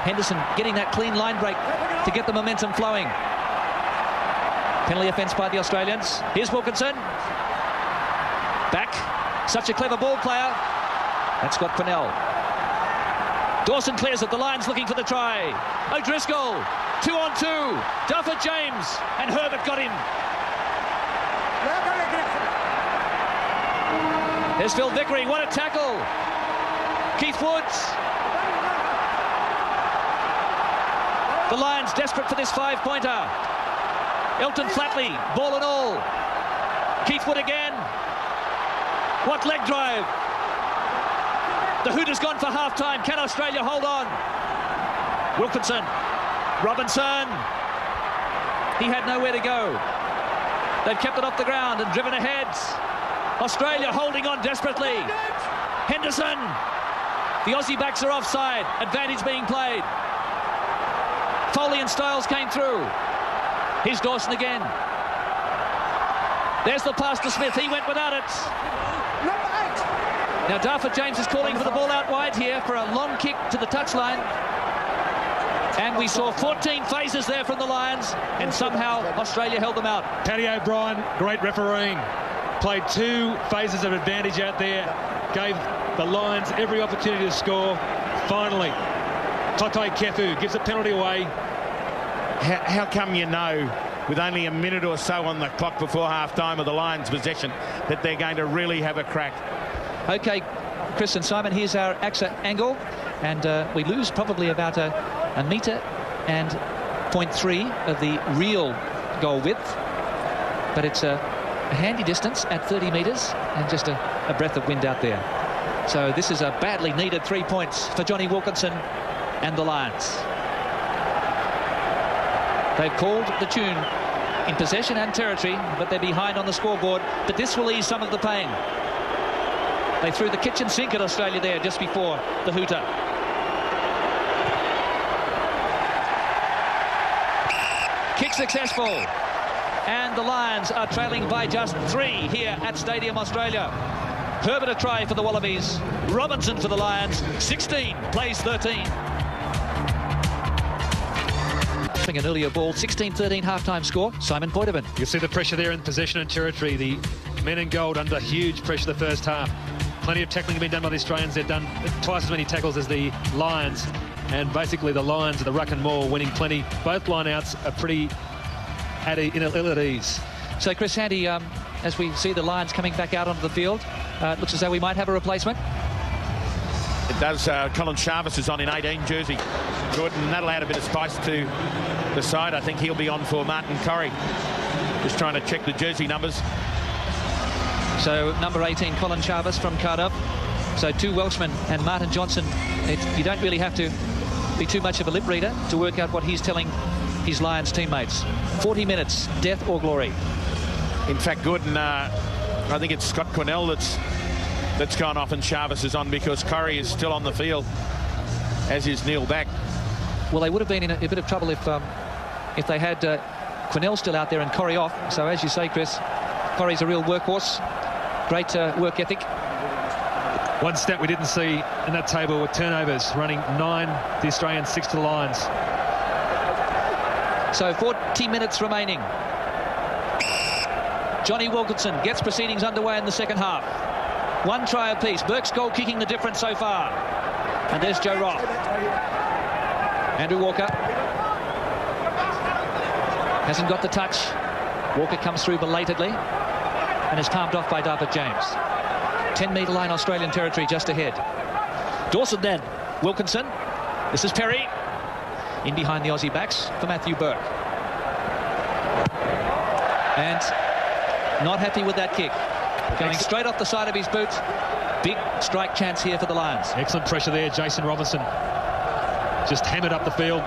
A: Henderson getting that clean line break to get the momentum flowing. Penalty offence by the Australians. Here's Wilkinson. Back. Such a clever ball player. That's Scott Cornell. Dawson clears it. The Lions looking for the try. O'Driscoll. 2-on-2. Dufford James. And Herbert got him. There's Phil Vickery. What a tackle. Keith Woods. The Lions desperate for this 5-pointer. Elton Flatley, ball and all. Keith Wood again. What leg drive. The Hooters gone for half-time. Can Australia hold on? Wilkinson. Robinson. He had nowhere to go. They've kept it off the ground and driven ahead. Australia holding on desperately. Henderson. The Aussie backs are offside. Advantage being played. Foley and Styles came through. Here's Dawson again. There's the pass to Smith. He went without it. Now Dufford James is calling for the ball out wide here for a long kick to the touchline. And we saw 14 phases there from the Lions, and somehow Australia held them out.
B: Paddy O'Brien, great refereeing. Played 2 phases of advantage out there. Gave the Lions every opportunity to score. Finally, Totai Kefu gives a penalty away.
C: How come you know, with only a minute or so on the clock before half-time of the Lions' possession, that they're going to really have a crack?
A: OK, Chris and Simon, here's our AXA angle. And we lose probably about a metre and 0.3 of the real goal width. But it's a handy distance at 30 metres and just a breath of wind out there. So this is a badly needed 3 points for Johnny Wilkinson and the Lions. They've called the tune in possession and territory, but they're behind on the scoreboard. But this will ease some of the pain. They threw the kitchen sink at Australia there just before the hooter. Kick successful. And the Lions are trailing by just 3 here at Stadium Australia. Herbert a try for the Wallabies. Robinson for the Lions. 16 plays 13. An earlier ball, 16-13 half-time score. Simon Poitevin.
B: You see the pressure there in possession and territory. The men in gold under huge pressure the first half. Plenty of tackling been done by the Australians. They've done twice as many tackles as the Lions. And basically the Lions and the ruck and maul winning plenty. Both line-outs are pretty ill at ease.
A: So, Chris Handy, as we see the Lions coming back out onto the field, it looks as though we might have a replacement.
C: It does. Colin Charvis is on in 18 jersey. Good, and that'll add a bit of spice to the side. I think he'll be on for Martin Corrie. Just trying to check the jersey numbers.
A: So number 18, Colin Charvis from Cardiff. So 2 Welshmen and Martin Johnson. You don't really have to be too much of a lip reader to work out what he's telling his Lions teammates. 40 minutes, death or glory.
C: In fact, good, and I think it's Scott Quinnell that's gone off and Jarvis is on, because Corrie is still on the field, as is Neil Back.
A: Well, they would have been in a bit of trouble if they had Quinnell still out there and Corrie off. So as you say, Chris, Corrie's a real workhorse. Great work ethic.
B: One stat we didn't see in that table were turnovers, running 9 to the Australians, 6 to the Lions.
A: So 40 minutes remaining. Johnny Wilkinson gets proceedings underway in the second half. 1 try apiece. Burke's goal kicking the difference so far. And there's Joe Roth. Andrew Walker hasn't got the touch. Walker comes through belatedly and is palmed off by Darvit James. 10-metre line, Australian territory just ahead. Dawson then. Wilkinson. This is Perry. In behind the Aussie backs for Matthew Burke. And not happy with that kick. Going straight off the side of his boot. Big strike chance here for the Lions.
B: Excellent pressure there, Jason Robinson. Just hammered up the field.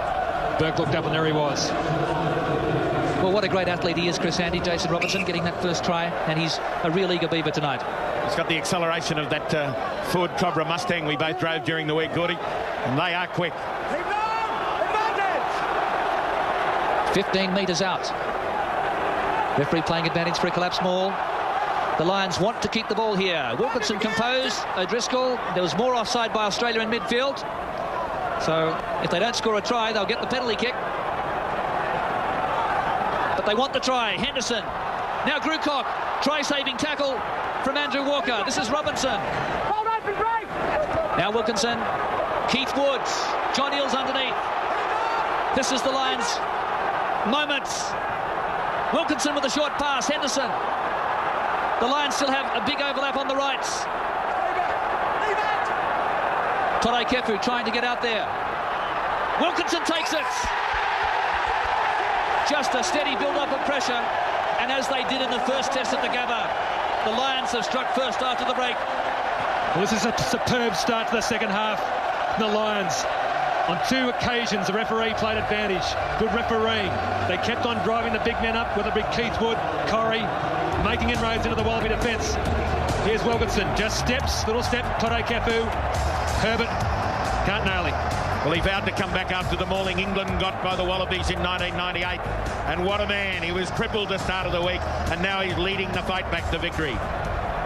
B: Burke looked up and there he was.
A: Well, what a great athlete he is, Chris Handy. Jason Robinson getting that first try, and he's a real eager beaver tonight.
C: He's got the acceleration of that Ford Cobra Mustang we both drove during the week, Gordy, and they are quick.
A: 15 metres out. Referee playing advantage for a collapse maul. The Lions want to keep the ball here. Wilkinson composed. O'Driscoll. There was more offside by Australia in midfield. So if they don't score a try, they'll get the penalty kick. But they want the try. Henderson. Now Grucock. Try-saving tackle from Andrew Walker. This is Robinson.
I: Hold open break.
A: Now Wilkinson. Keith Woods. John Eales underneath. This is the Lions' moments. Wilkinson with a short pass. Henderson. The Lions still have a big overlap on the rights. Todai Kefu trying to get out there. Wilkinson takes it. Just a steady build-up of pressure. And as they did in the first test at the Gabba, the Lions have struck first after the break.
B: Well, this is a superb start to the second half. The Lions, on 2 occasions, the referee played advantage. Good refereeing. They kept on driving the big men up, whether it be Keith Wood, Corrie, making inroads into the Wallaby defence. Here's Wilkinson, just steps, little step, Todai Kefu. Herbert can't nail him.
C: Well, he vowed to come back after the mauling England got by the Wallabies in 1998. And what a man. He was crippled the start of the week, and now he's leading the fight back to victory.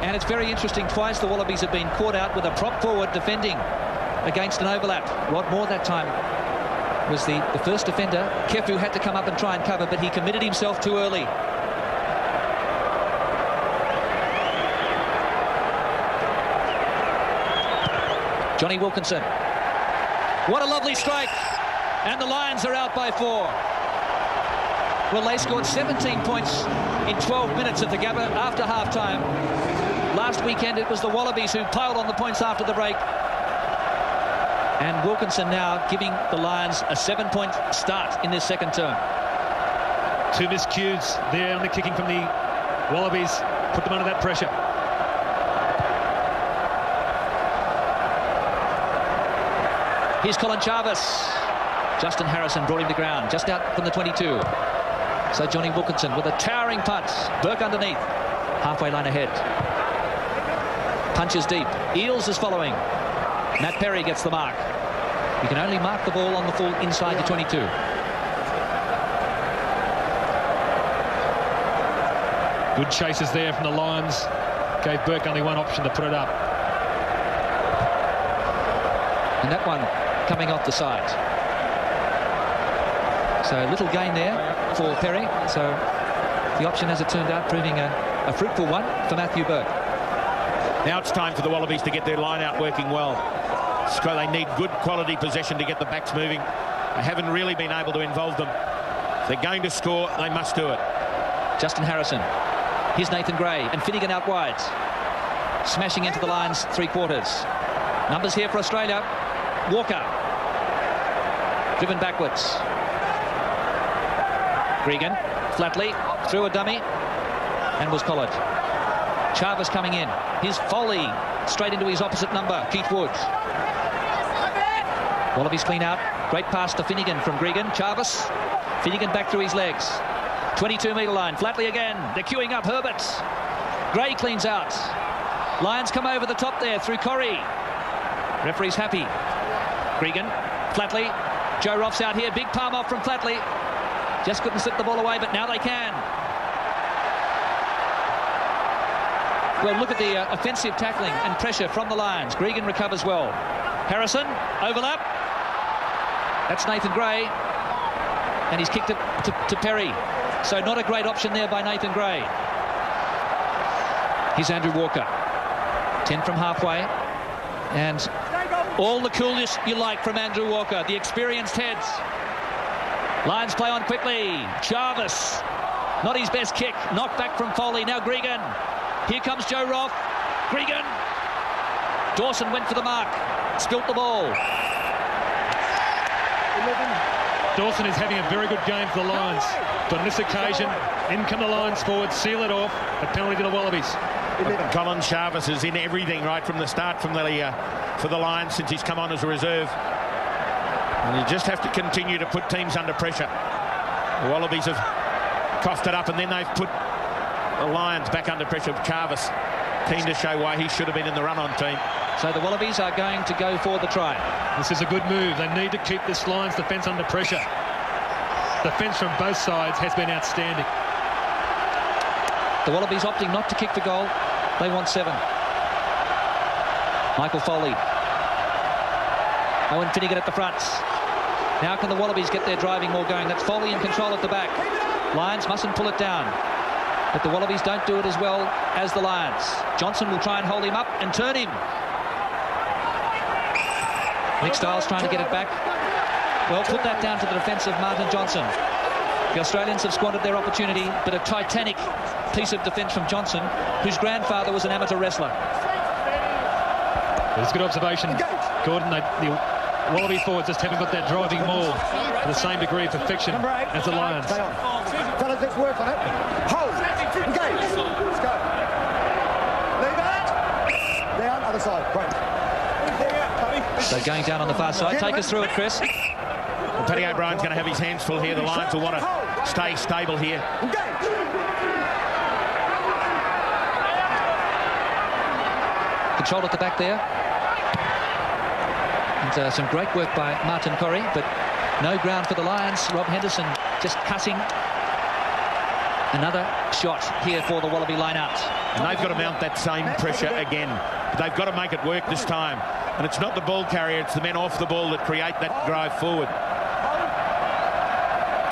A: And it's very interesting, twice the Wallabies have been caught out with a prop forward defending against an overlap. Rod Moore that time was the first defender. Kefu had to come up and try and cover, but he committed himself too early. Johnny Wilkinson. What a lovely strike. And the Lions are out by 4. Well, they scored 17 points in 12 minutes at the Gabba after half-time. Last weekend it was the Wallabies who piled on the points after the break. And Wilkinson now giving the Lions a 7-point start in this second term.
B: 2 miscues there on the kicking from the Wallabies. Put them under that pressure.
A: Here's Colin Jarvis. Justin Harrison brought him to ground, just out from the 22. So Johnny Wilkinson with a towering punt. Burke underneath. Halfway line ahead. Punches deep. Eales is following. Matt Perry gets the mark. You can only mark the ball on the full inside the 22.
B: Good chases there from the Lions. Gave Burke only one option to put it up.
A: And that one coming off the side. So little gain there for Perry. So the option, as it turned out, proving a fruitful one for Matthew Burke.
C: Now it's time for the Wallabies to get their line out working well. So they need good quality possession to get the backs moving. They haven't really been able to involve them. If they're going to score, they must do it.
A: Justin Harrison. Here's Nathan Gray and Finnegan out wide. Smashing into the Lions 3/4. Numbers here for Australia. Walker. Driven backwards. Gregan. Flatley. Threw a dummy. And was collared. Jarvis coming in. Here's Foley. Straight into his opposite number. Keith Woods. Wallabies clean out. Great pass to Finnegan from Gregan. Jarvis. Finnegan back through his legs. 22-metre line. Flatley again. They're queuing up Herbert. Gray cleans out. Lions come over the top there through Corrie. Referee's happy. Gregan. Flatley. Joe Roff's out here. Big palm off from Flatley. Just couldn't slip the ball away, but now they can. Well, look at the offensive tackling and pressure from the Lions. Gregan recovers well. Harrison, overlap. That's Nathan Gray. And he's kicked it to Perry. So not a great option there by Nathan Gray. Here's Andrew Walker. 10 from halfway. And all the coolness you like from Andrew Walker. The experienced heads. Lions play on quickly. Jarvis. Not his best kick. Knocked back from Foley. Now Gregan. Here comes Joe Roff. Gregan. Dawson went for the mark. Spilt the ball.
B: Dawson is having a very good game for the Lions. But on this occasion, in come the Lions forward, seal it off. A penalty to the Wallabies.
C: Colin Jarvis is in everything right from the start for the Lions since he's come on as a reserve. And you just have to continue to put teams under pressure. The Wallabies have coughed it up, and then they've put the Lions back under pressure. Jarvis keen to show why he should have been in the run-on team.
A: So the Wallabies are going to go for the try.
B: This is a good move. They need to keep this Lions defence under pressure. Defence from both sides has been outstanding.
A: The Wallabies opting not to kick the goal. They want 7. Michael Foley. Owen Finnegan at the front. Now can the Wallabies get their driving more going? That's Foley in control at the back. Lions mustn't pull it down. But the Wallabies don't do it as well as the Lions. Johnson will try and hold him up and turn him. Nick Stiles trying to get it back. Well, put that down to the defence of Martin Johnson. The Australians have squandered their opportunity, but a titanic piece of defence from Johnson, whose grandfather was an amateur wrestler.
B: It's a good observation, Gordon. The Wallaby forwards just haven't got that driving maul to the same degree of perfection as the Lions.
F: Fellas, let's work on it. Hold. Engage. Let's go. Leave it. Down, other side. Great.
A: So going down on the far side. Take us through it, Chris.
C: Well, Paddy O'Brien's going to have his hands full here. The Lions will want to stay stable here.
A: Control at the back there. And some great work by Martin Corrie, but no ground for the Lions. Rob Henderson just cutting. Another shot here for the Wallaby line-out.
C: And they've got to mount that same pressure again. They've got to make it work this time. And it's not the ball carrier, it's the men off the ball that create that drive forward.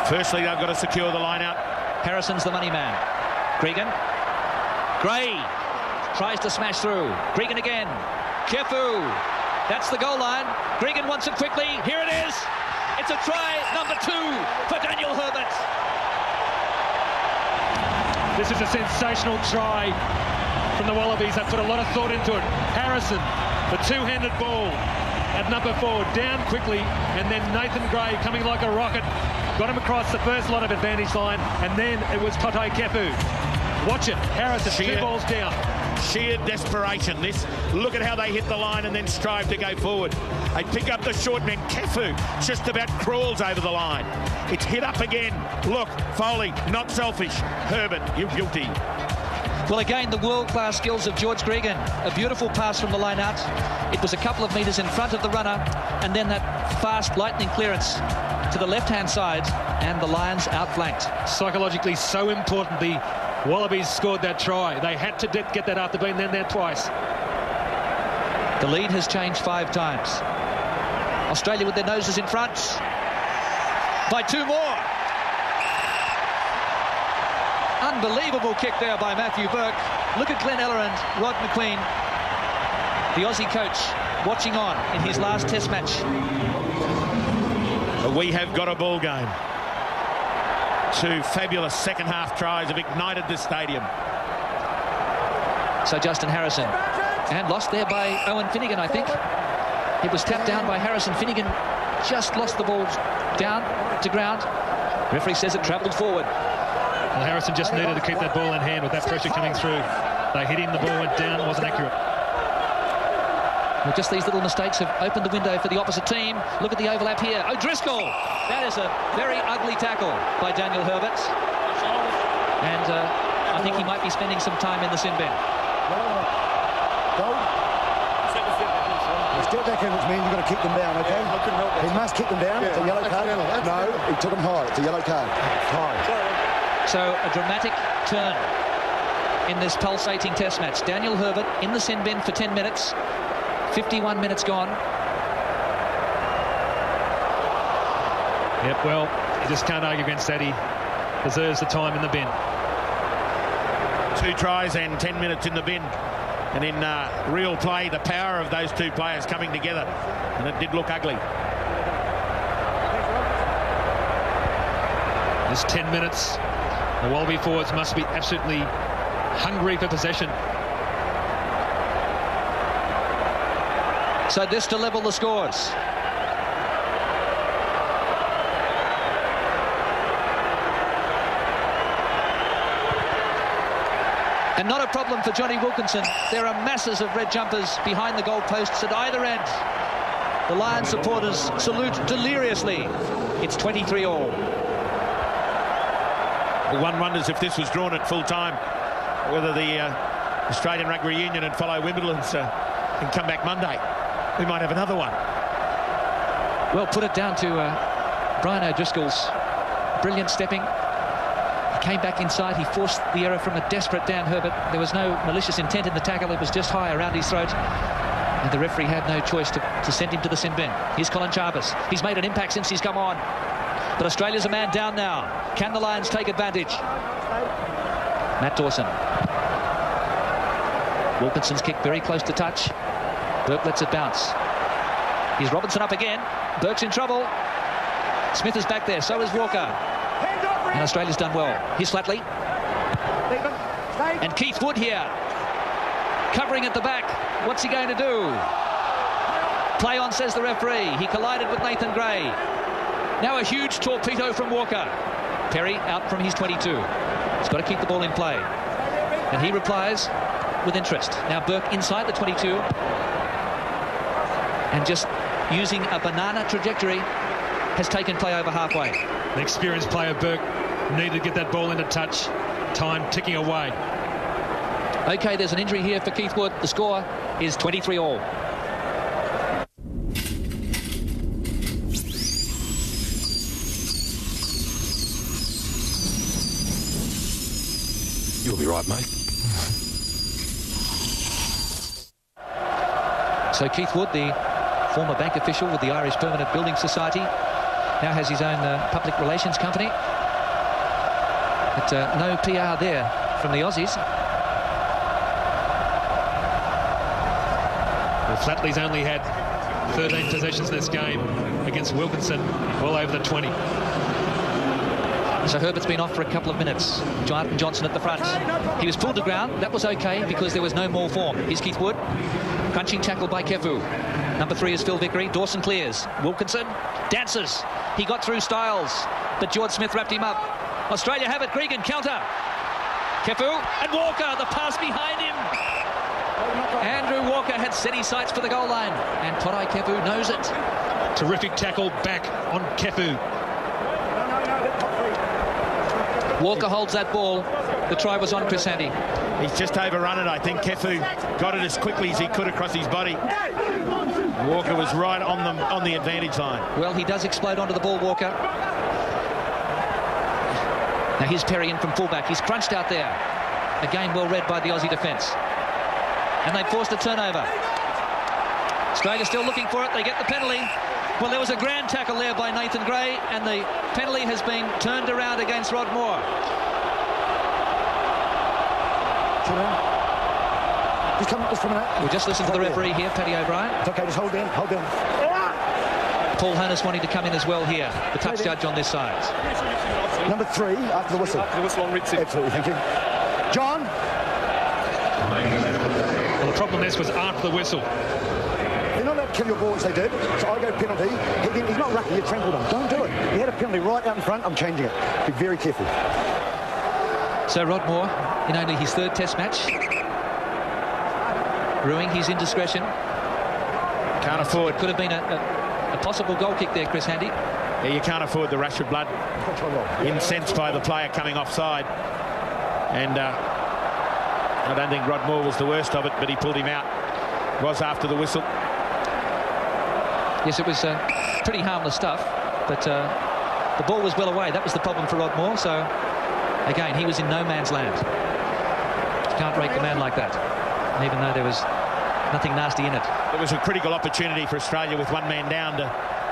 C: Firstly, they've got to secure the line-out.
A: Harrison's the money man. Gregan. Gray tries to smash through. Gregan again. Kefu. That's the goal line. Gregan wants it quickly. Here it is. It's a try number 2 for Daniel Herbert.
B: This is a sensational try from the Wallabies. They put a lot of thought into it. Harrison, the two-handed ball at number 4, down quickly, and then Nathan Gray coming like a rocket. Got him across the first line of advantage line, and then it was Tote Kefu. Watch it. Harrison, 2 balls down.
C: Sheer desperation, this. Look at how they hit the line and then strive to go forward. They pick up the short men. Kefu just about crawls over the line. It's hit up again. Look, Foley, not selfish. Herbert, you're guilty.
A: Well, again, the world-class skills of George Gregan. A beautiful pass from the line-out. It was a couple of metres in front of the runner, and then that fast lightning clearance to the left-hand side, and the Lions outflanked.
B: Psychologically so important. The Wallabies scored that try. They had to get that after being there twice.
A: The lead has changed 5 times. Australia with their noses in front by 2 more. Unbelievable kick there by Matthew Burke. Look at Glenn Eller and Rod McQueen, the Aussie coach, watching on in his last test match.
C: We have got a ball game. 2 fabulous second half tries have ignited this stadium.
A: So Justin Harrison, and lost there by Owen Finnegan, I think. It was tapped down by Harrison. Finnegan just lost the ball down to ground. Referee says it travelled forward.
B: Well, Harrison just needed to keep that ball in hand with that pressure coming through. They hit him, the ball went down, wasn't accurate.
A: Well, just these little mistakes have opened the window for the opposite team. Look at the overlap here. O'Driscoll! That is a very ugly tackle by Daniel Herbert. And I think he might be spending some time in the sin bin.
F: Step back in, which means you've got to kick them down, okay? He must kick them down. It's a yellow card. No, he took them high. It's a yellow card. High.
A: So a dramatic turn in this pulsating test match. Daniel Herbert in the sin bin for 10 minutes. 51 minutes gone.
B: Yep, well, you just can't argue against that. He deserves the time in the bin.
C: 2 tries and 10 minutes in the bin. And in real play, the power of those 2 players coming together. And it did look ugly.
B: This 10 minutes, the Wallaby forwards must be absolutely hungry for possession.
A: So this to level the scores. And not a problem for Johnny Wilkinson. There are masses of red jumpers behind the goal posts at either end. The Lions supporters salute deliriously. It's 23-all.
C: One wonders if this was drawn at full time, whether the Australian Rugby Union and fellow Wimbledon's can come back Monday. We might have another one.
A: Well, put it down to Brian O'Driscoll's brilliant stepping. He came back inside. He forced the error from a desperate Dan Herbert. There was no malicious intent in the tackle. It was just high around his throat. And the referee had no choice to send him to the sin bin. Here's Colin Chavez. He's made an impact since he's come on. But Australia's a man down now. Can the Lions take advantage? Matt Dawson. Wilkinson's kick very close to touch. Burke lets it bounce. Here's Robinson up again. Burke's in trouble. Smith is back there. So is Walker. And Australia's done well. Here's Flatley. And Keith Wood here. Covering at the back. What's he going to do? Play on, says the referee. He collided with Nathan Gray. Now a huge torpedo from Walker. Perry out from his 22. He's got to keep the ball in play. And he replies with interest. Now Burke inside the 22. And just using a banana trajectory has taken play over halfway.
B: The experienced player Burke needed to get that ball into touch. Time ticking away.
A: Okay, there's an injury here for Keith Wood. The score is 23-all.
H: You'll be right, mate.
A: So Keith Wood, the former bank official with the Irish Permanent Building Society, now has his own public relations company. But no PR there from the Aussies.
B: Well, Flatley's only had 13 possessions in this game against Wilkinson, well over the 20.
A: So Herbert's been off for a couple of minutes. Jonathan Johnson at the front. He was pulled to ground. That was okay because there was no more form. Here's Keith Wood. Crunching tackle by Kefu. Number 3 is Phil Vickery. Dawson clears. Wilkinson dances. He got through Styles, but George Smith wrapped him up. Australia have it. Cregan counter. Kefu and Walker. The pass behind him. Andrew Walker had set his sights for the goal line, and Torai Kefu knows it.
B: Terrific tackle back on Kefu.
A: Walker holds that ball. The try was on Chris Handy.
C: He's just overrun it, I think. Kefu got it as quickly as he could across his body. Walker was right on the advantage line.
A: Well, he does explode onto the ball, Walker. Now here's Perry in from fullback. He's crunched out there. A game well read by the Aussie defence. And they forced a turnover. Australia still looking for it. They get the penalty. Well, there was a grand tackle there by Nathan Gray, and the penalty has been turned around against Rod Moore.
F: Just come just for a minute.
A: We'll just listen to the referee here, Paddy O'Brien.
F: It's okay, just hold down, hold down.
A: Paul Honus wanting to come in as well here, the touch judge on this side.
F: Number 3, after the whistle.
B: After the whistle on Ritzy.
F: Absolutely, thank you. John?
B: Well, the problem this was after the whistle.
F: They're not allowed to kill your ball as they did, so I go penalty. He's not rucking, you trampled him. Don't do it. He had a penalty right out in front, I'm changing it. Be very careful.
A: So Rod Moore, in only his 3rd test match, ruining his indiscretion.
C: Can't afford.
A: Could have been a possible goal kick there, Chris Handy.
C: Yeah, you can't afford the rush of blood incensed by the player coming offside. And I don't think Rod Moore was the worst of it, but he pulled him out. Was after the whistle.
A: Yes, it was pretty harmless stuff, but the ball was well away. That was the problem for Rod Moore. So, again, he was in no man's land. You can't rake the man like that, and even though there was nothing nasty in it.
C: It was a critical opportunity for Australia with one man down to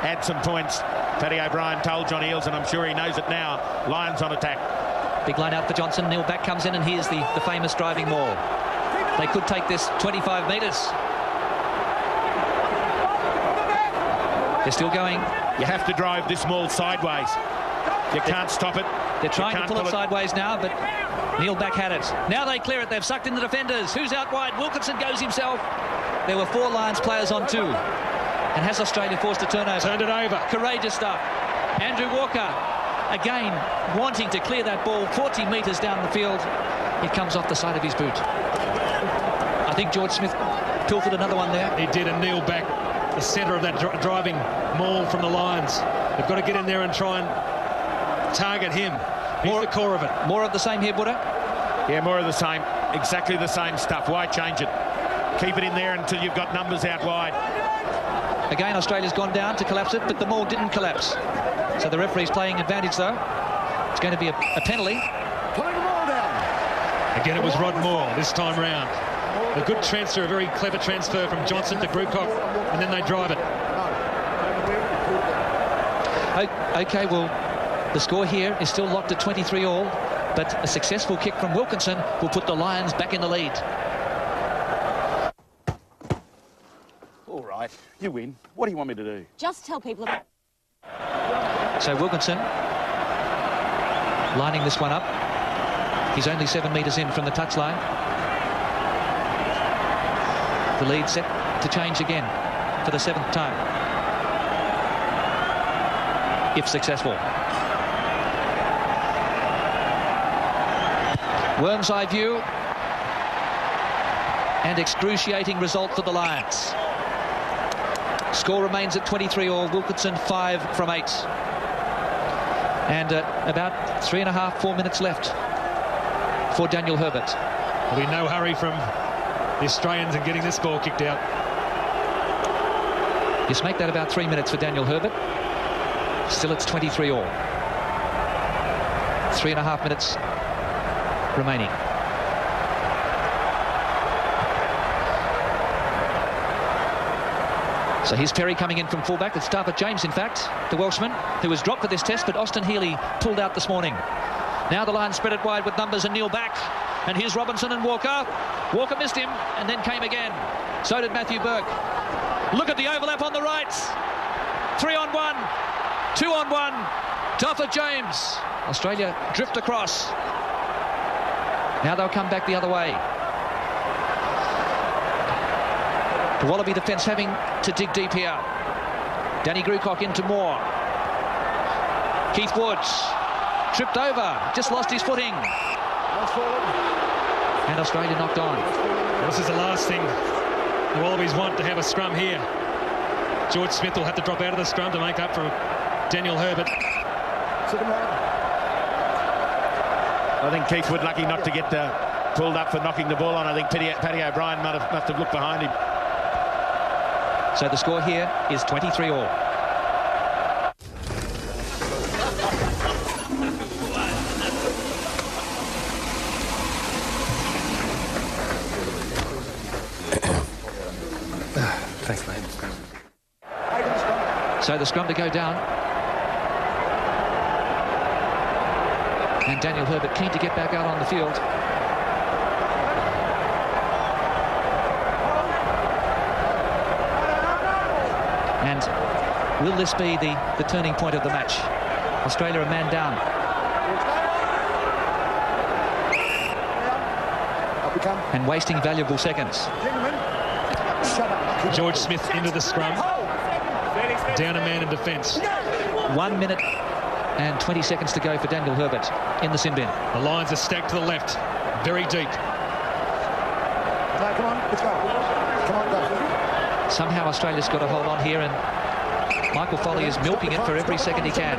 C: add some points. Paddy O'Brien told Johnny Eales, and I'm sure he knows it now. Lions on attack.
A: Big line out for Johnson. Neil Back comes in, and here's the famous driving maul. They could take this 25 metres. They're still going.
C: You have to drive this maul sideways. You can't stop it.
A: They're trying to pull it sideways now, but Neil Back had it. Now they clear it. They've sucked in the defenders. Who's out wide? Wilkinson goes himself. There were 4 Lions players on 2. And has Australia forced a turnover?
B: Turned it over.
A: Courageous stuff. Andrew Walker, again, wanting to clear that ball 40 metres down the field. It comes off the side of his boot. I think George Smith pilfered another one there.
B: He did, and Neil Back, the centre of that driving maul from the Lions. They've got to get in there and try and target him. He's the core of it.
A: More of the same here, Buddha?
C: Yeah, more of the same. Exactly the same stuff. Why change it? Keep it in there until you've got numbers out wide.
A: Again, Australia's gone down to collapse it, but the maul didn't collapse. So the referee's playing advantage, though. It's going to be a penalty.
B: Again, it was Rod Moore this time round. A good transfer, a very clever transfer from Johnson to Grewcock, and then they drive it.
A: OK, well, the score here is still locked at 23-all, but a successful kick from Wilkinson will put the Lions back in the lead.
E: All right, you win. What do you want me to do?
I: Just tell people about...
A: So Wilkinson lining this one up. He's only 7 metres in from the touchline. The lead set to change again for the 7th time, if successful. Worm's eye view, and excruciating result for the Lions. Score remains at 23-all. Wilkinson 5 from 8. And about 3.5, 4 minutes left for Daniel Herbert.
B: There'll be no hurry from the Australians in getting this ball kicked out.
A: Just make that about 3 minutes for Daniel Herbert. Still it's 23-all. 3.5 minutes remaining. So here's Perry coming in from fullback. It's Starford James, in fact, the Welshman, who was dropped for this test, but Austin Healy pulled out this morning. Now the Lions spread it wide with numbers and Neil Back. And here's Robinson and Walker. Walker missed him and then came again. So did Matthew Burke. Look at the overlap on the right. 3 on 1. 2 on 1. Starford James. Australia drift across. Now they'll come back the other way. The Wallaby defence having to dig deep here. Danny Grewcock into Moore. Keith Woods tripped over, just lost his footing. And Australia knocked on.
B: This is the last thing the Wallabies want, to have a scrum here. George Smith will have to drop out of the scrum to make up for Daniel Herbert.
C: I think Keith Wood lucky not to get pulled up for knocking the ball on. I think Paddy O'Brien must have looked behind him.
A: So the score here is 23-all.
F: Thanks, mate.
A: So the scrum to go down. And Daniel Herbert keen to get back out on the field. And will this be the turning point of the match? Australia a man down. And wasting valuable seconds.
B: George Smith into the scrum. Down a man in defence.
A: 1 minute and 20 seconds to go for Daniel Herbert in the sin bin.
B: The Lions are stacked to the left, very deep.
F: Come on, let's go. Come on, go.
A: Somehow Australia's got a hold on here, and Michael Foley is milking it for every second he can.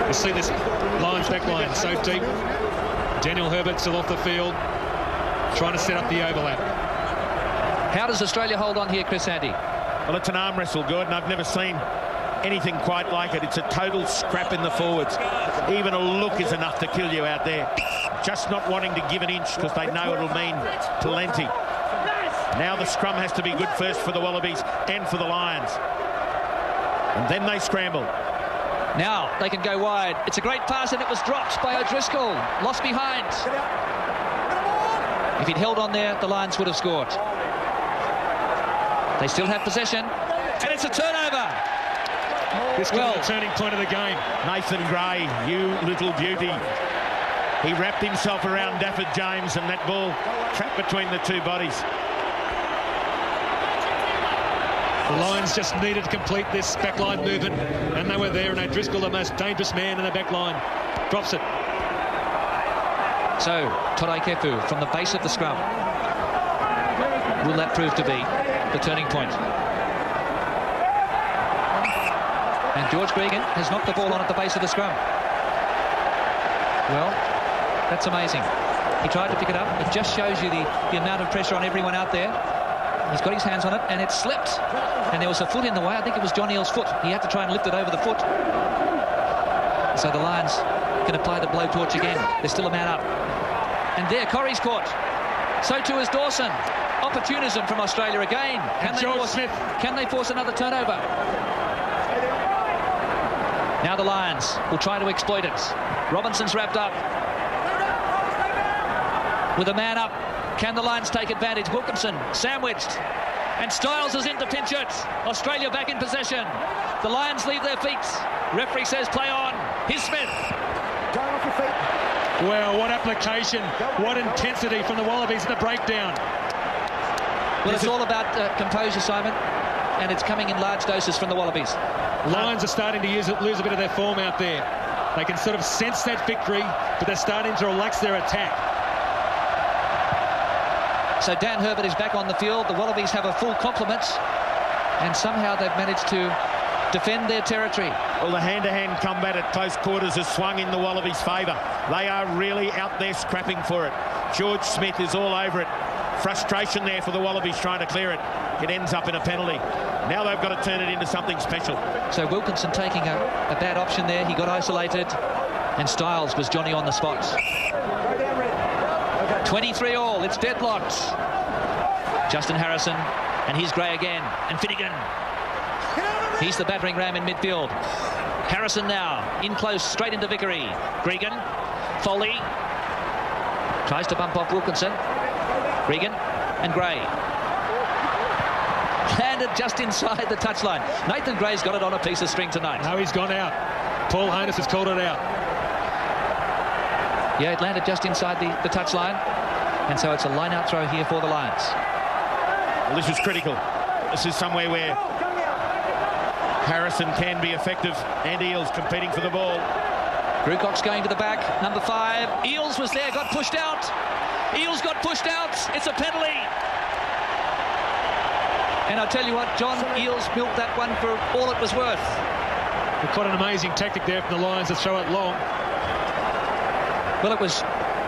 B: You see this Lions back line so deep. Daniel Herbert still off the field, trying to set up the overlap.
A: How does Australia hold on here, Chris Handy?
C: Well, it's an arm wrestle, Gordon. I've never seen anything quite like it. It's a total scrap in the forwards. Even a look is enough to kill you out there. Just not wanting to give an inch because they know it'll mean plenty. Now the scrum has to be good first for the Wallabies and for the Lions. And then they scramble.
A: Now they can go wide. It's a great pass, and it was dropped by O'Driscoll. Lost behind. If he'd held on there, the Lions would have scored. They still have possession, and it's a turnover.
B: This could be the turning point of the game.
C: Nathan Gray, you little beauty. He wrapped himself around Dafford James, and that ball trapped between the two bodies.
B: The Lions just needed to complete this backline movement, and they were there, and O'Driscoll, the most dangerous man in the backline, drops it.
A: So, Torai Kefu from the base of the scrum. Will that prove to be the turning point? And George Gregan has knocked the ball on at the base of the scrum. Well, that's amazing. He tried to pick it up. It just shows you the amount of pressure on everyone out there. He's got his hands on it, and it slipped. And there was a foot in the way. I think it was John Eales' foot. He had to try and lift it over the foot. So the Lions can apply the blowtorch again. There's still a man up. And there, Corrie's caught. So too is Dawson. Opportunism from Australia again. Can they force another turnover? Now the Lions will try to exploit it. Robinson's wrapped up. With a man up, can the Lions take advantage? Wilkinson sandwiched, and Styles is in to pinch it. Australia back in possession. The Lions leave their feet. Referee says play on. Here's Smith.
F: Going off your feet.
B: Well, what application, what intensity from the Wallabies in the breakdown.
A: Well, it's all about composure, Simon, and it's coming in large doses from the Wallabies.
B: Lions are starting to lose a bit of their form out there. They can sort of sense that victory, but they're starting to relax their attack.
A: So Dan Herbert is back on the field. The Wallabies have a full complement, and somehow they've managed to defend their territory.
C: Well, the hand-to-hand combat at close quarters has swung in the Wallabies' favour. They are really out there scrapping for it. George Smith is all over it. Frustration there for the Wallabies trying to clear it. It ends up in a penalty. Now they've got to turn it into something special.
A: So Wilkinson taking a bad option there. He got isolated, and Styles was Johnny on the spot. 23 all, it's deadlocked. Justin Harrison, and here's Gray again, and Finnegan. He's the battering ram in midfield. Harrison now, in close, straight into Vickery. Gregan, Foley, tries to bump off Wilkinson. Gregan and Gray. Landed just inside the touchline. Nathan Gray's got it on a piece of string tonight.
B: No, he's gone out. Paul Honus has called it out.
A: Yeah, it landed just inside the touchline. And so it's a line-out throw here for the Lions.
C: Well, this was critical. This is somewhere where Harrison can be effective, and Eales competing for the ball.
A: Grewcock's going to the back, number 5. Eales was there, got pushed out. Eales got pushed out. It's a penalty. And I'll tell you what, John Eales milked that one for all it was worth.
B: Quite an amazing tactic there from the Lions to throw it long.
A: Well, it was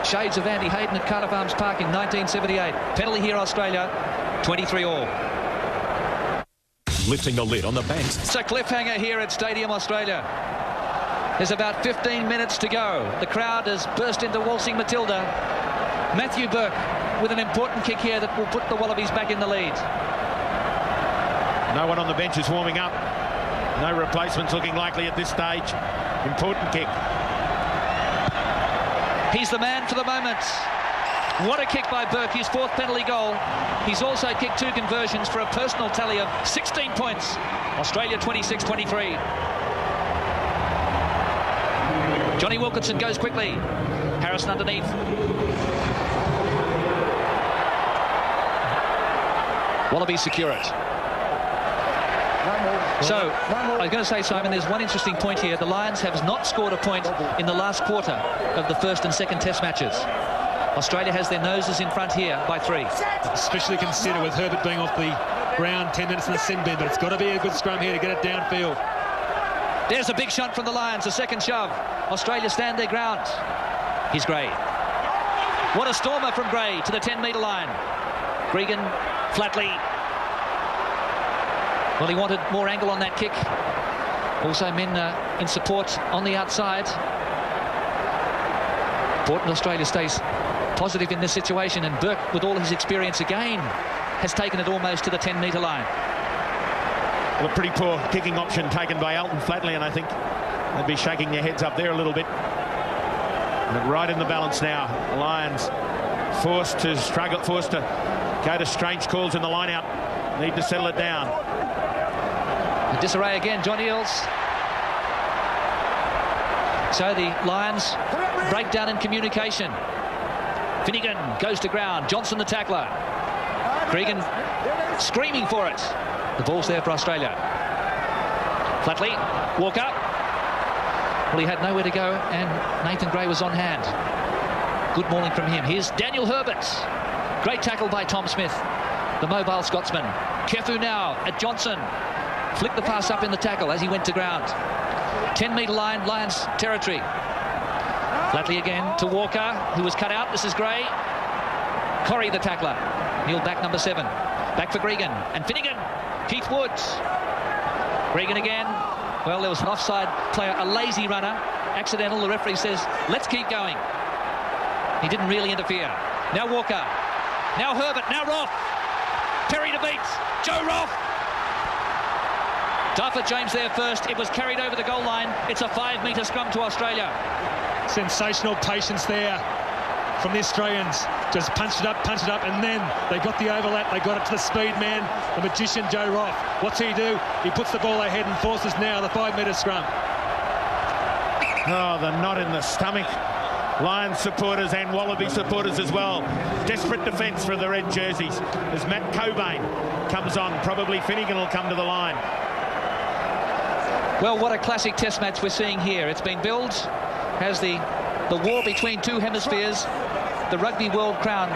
A: shades of Andy Hayden at Cardiff Arms Park in 1978. Penalty here, Australia, 23 all.
I: Lifting the lid on the banks.
A: It's a cliffhanger here at Stadium Australia. There's about 15 minutes to go. The crowd has burst into Waltzing Matilda. Matthew Burke with an important kick here that will put the Wallabies back in the lead.
C: No one on the bench is warming up. No replacements looking likely at this stage. Important kick.
A: He's the man for the moment. What a kick by Burke, his 4th penalty goal. He's also kicked 2 conversions for a personal tally of 16 points. Australia 26-23. Johnny Wilkinson goes quickly. Harrison underneath. Wallabies secure it. So, I was going to say, Simon, there's one interesting point here. The Lions have not scored a point in the last quarter of the first and second test matches. Australia has their noses in front here by 3.
B: Especially consider with Herbert being off the ground 10 minutes in the sin bin, but it's got to be a good scrum here to get it downfield.
A: There's a big shunt from the Lions, a second shove. Australia stand their ground. Here's Gray. What a stormer from Gray to the 10-metre line. Gregan, Flatley. Well, he wanted more angle on that kick. Also men in support on the outside. Important Australia stays positive in this situation, and Burke, with all his experience again, has taken it almost to the 10-metre line.
C: Well, a pretty poor kicking option taken by Elton Flatley, and I think they'd be shaking their heads up there a little bit. But right in the balance now. The Lions forced to struggle, forced to go to strange calls in the line-out. Need to settle it down.
A: A disarray again, John Eales. So the Lions break down in communication. Finnegan goes to ground. Johnson the tackler. Gregan screaming for it. The ball's there for Australia. Flatley, Walker. Well, he had nowhere to go, and Nathan Gray was on hand. Good mauling from him. Here's Daniel Herbert. Great tackle by Tom Smith, the mobile Scotsman. Kefu now at Johnson. Flicked the pass up in the tackle as he went to ground. 10-metre line, Lions territory. Flatley again to Walker, who was cut out. This is Gray. Corrie, the tackler. Neil back, number 7. Back for Gregan and Finnegan. Keith Woods. Gregan again. Well, there was an offside player, a lazy runner. Accidental, the referee says, let's keep going. He didn't really interfere. Now Walker. Now Herbert. Now Roth. Perry to beat. Joe Roth. Darford James there first. It was carried over the goal line. It's a 5-metre scrum to Australia.
B: Sensational patience there from the Australians. Just punched it up, and then they got the overlap. They got it to the speed man, the magician Joe Roth. What's he do? He puts the ball ahead and forces now the 5-metre scrum.
C: Oh, the knot in the stomach. Lions supporters and Wallaby supporters as well. Desperate defence for the red jerseys as Matt Cobain comes on. Probably Finnegan will come to the line.
A: Well, what a classic test match we're seeing here. It's been billed as the war between two hemispheres. The rugby world crown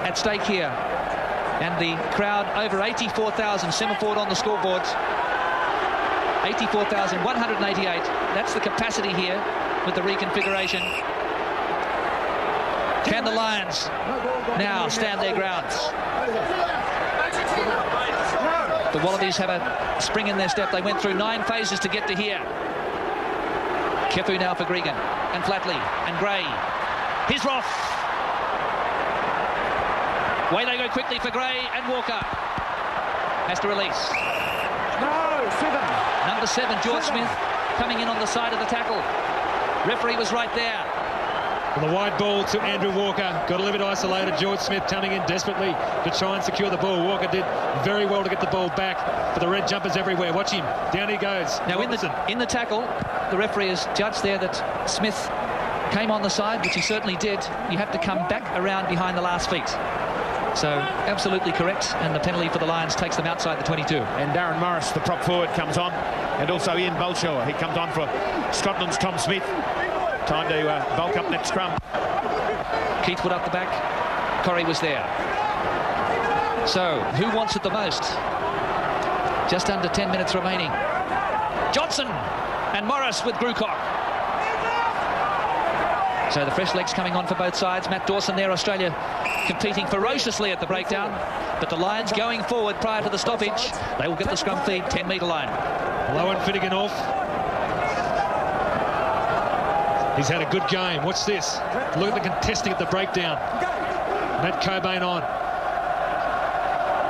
A: at stake here. And the crowd, over 84,000, Semaphore on the scoreboard. 84,188. That's the capacity here with the reconfiguration. Can the Lions now stand their grounds? The Wallabies have a spring in their step. They went through 9 phases to get to here. Kefu now for Gregan and Flatley and Gray. Here's Roth. Away they go quickly for Gray, and Walker has to release. Number 7, George Smith, coming in on the side of the tackle. Referee was right there.
B: And the wide ball to Andrew Walker. Got a little bit isolated. George Smith coming in desperately to try and secure the ball. Walker did very well to get the ball back, but the red jumpers everywhere. Watch him. Down he goes.
A: Now in the tackle, the referee has judged there that Smith came on the side, which he certainly did. You have to come back around behind the last feet. So absolutely correct, and the penalty for the Lions takes them outside the 22.
C: And Darren Morris, the prop forward, comes on, and also Ian Bolshaw. He comes on for Scotland's Tom Smith. Time to bulk up that scrum.
A: Keith Wood up the back. Corrie was there. So who wants it the most? Just under 10 minutes remaining. Johnson and Morris with Grucock. So the fresh legs coming on for both sides. Matt Dawson there, Australia competing ferociously at the breakdown. But the Lions going forward prior to the stoppage. They will get the scrum feed, 10-metre line.
B: Low and Finnegan off. He's had a good game. Watch this. Look at the contesting at the breakdown. Matt Cobain on.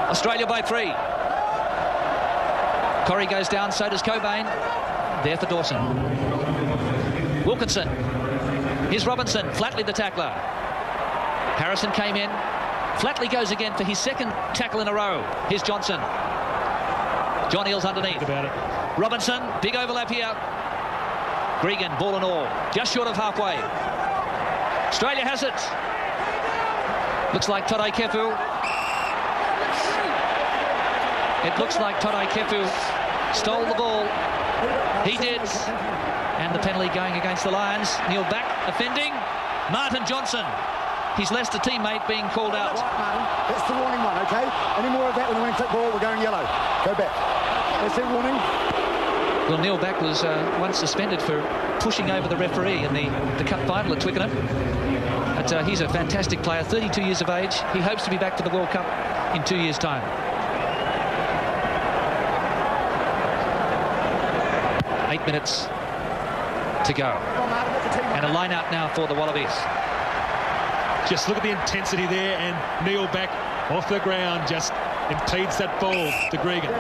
A: Australia by 3. Corrie goes down, so does Cobain. There for Dawson. Wilkinson. Here's Robinson. Flatley the tackler. Harrison came in. Flatley goes again for his second tackle in a row. Here's Johnson. John Eales underneath.
B: About it.
A: Robinson, big overlap here. Gregan, ball and all, just short of halfway. Australia has it. Looks like Todai Kefu. It looks like Todai Kefu stole the ball. He did. And the penalty going against the Lions. Neil back, offending. Martin Johnson. his Leicester teammate being called out.
F: That's the warning one, okay? Any more of that when we win kick ball, we're going yellow. Go back. That's the warning.
A: Well, Neil Back was once suspended for pushing over the referee in the cup final at Twickenham. But he's a fantastic player, 32 years of age. He hopes to be back for the World Cup in 2 years' time. Eight minutes to go. And a line out now for the Wallabies.
B: Just look at the intensity there, and Neil Back off the ground just impedes that ball to Gregan.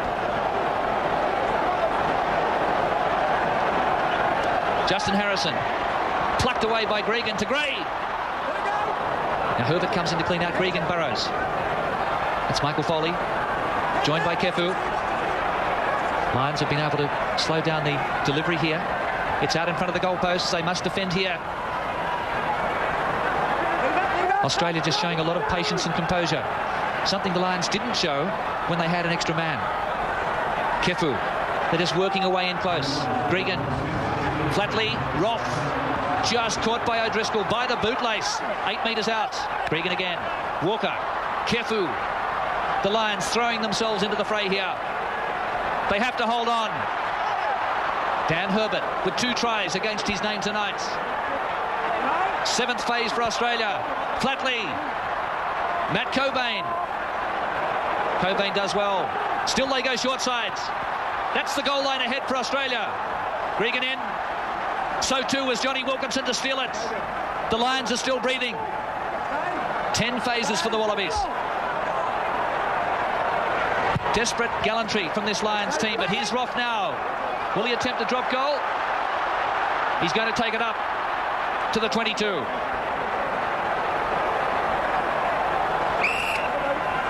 A: Justin Harrison plucked away by Gregan to Gray. Now Herbert comes in to clean out Gregan Burrows. It's Michael Foley, joined by Kefu. Lions have been able to slow down the delivery here. It's out in front of the goalposts. They must defend here. Australia just showing a lot of patience and composure, something the Lions didn't show when they had an extra man. Kefu, they're just working away in close. Gregan, Flatley, Roth, just caught by O'Driscoll by the bootlace. 8 metres out. Gregan again. Walker, Kefu. The Lions throwing themselves into the fray here. They have to hold on. Dan Herbert with 2 tries against his name tonight. 7th phase for Australia. Flatley. Matt Cobain. Cobain does well. Still they go short sides. That's the goal line ahead for Australia. Gregan in. So too was Johnny Wilkinson to steal it. The Lions are still breathing. 10 phases for the Wallabies. Desperate gallantry from this Lions team, but here's Roth now. Will he attempt a drop goal? He's going to take it up to the 22.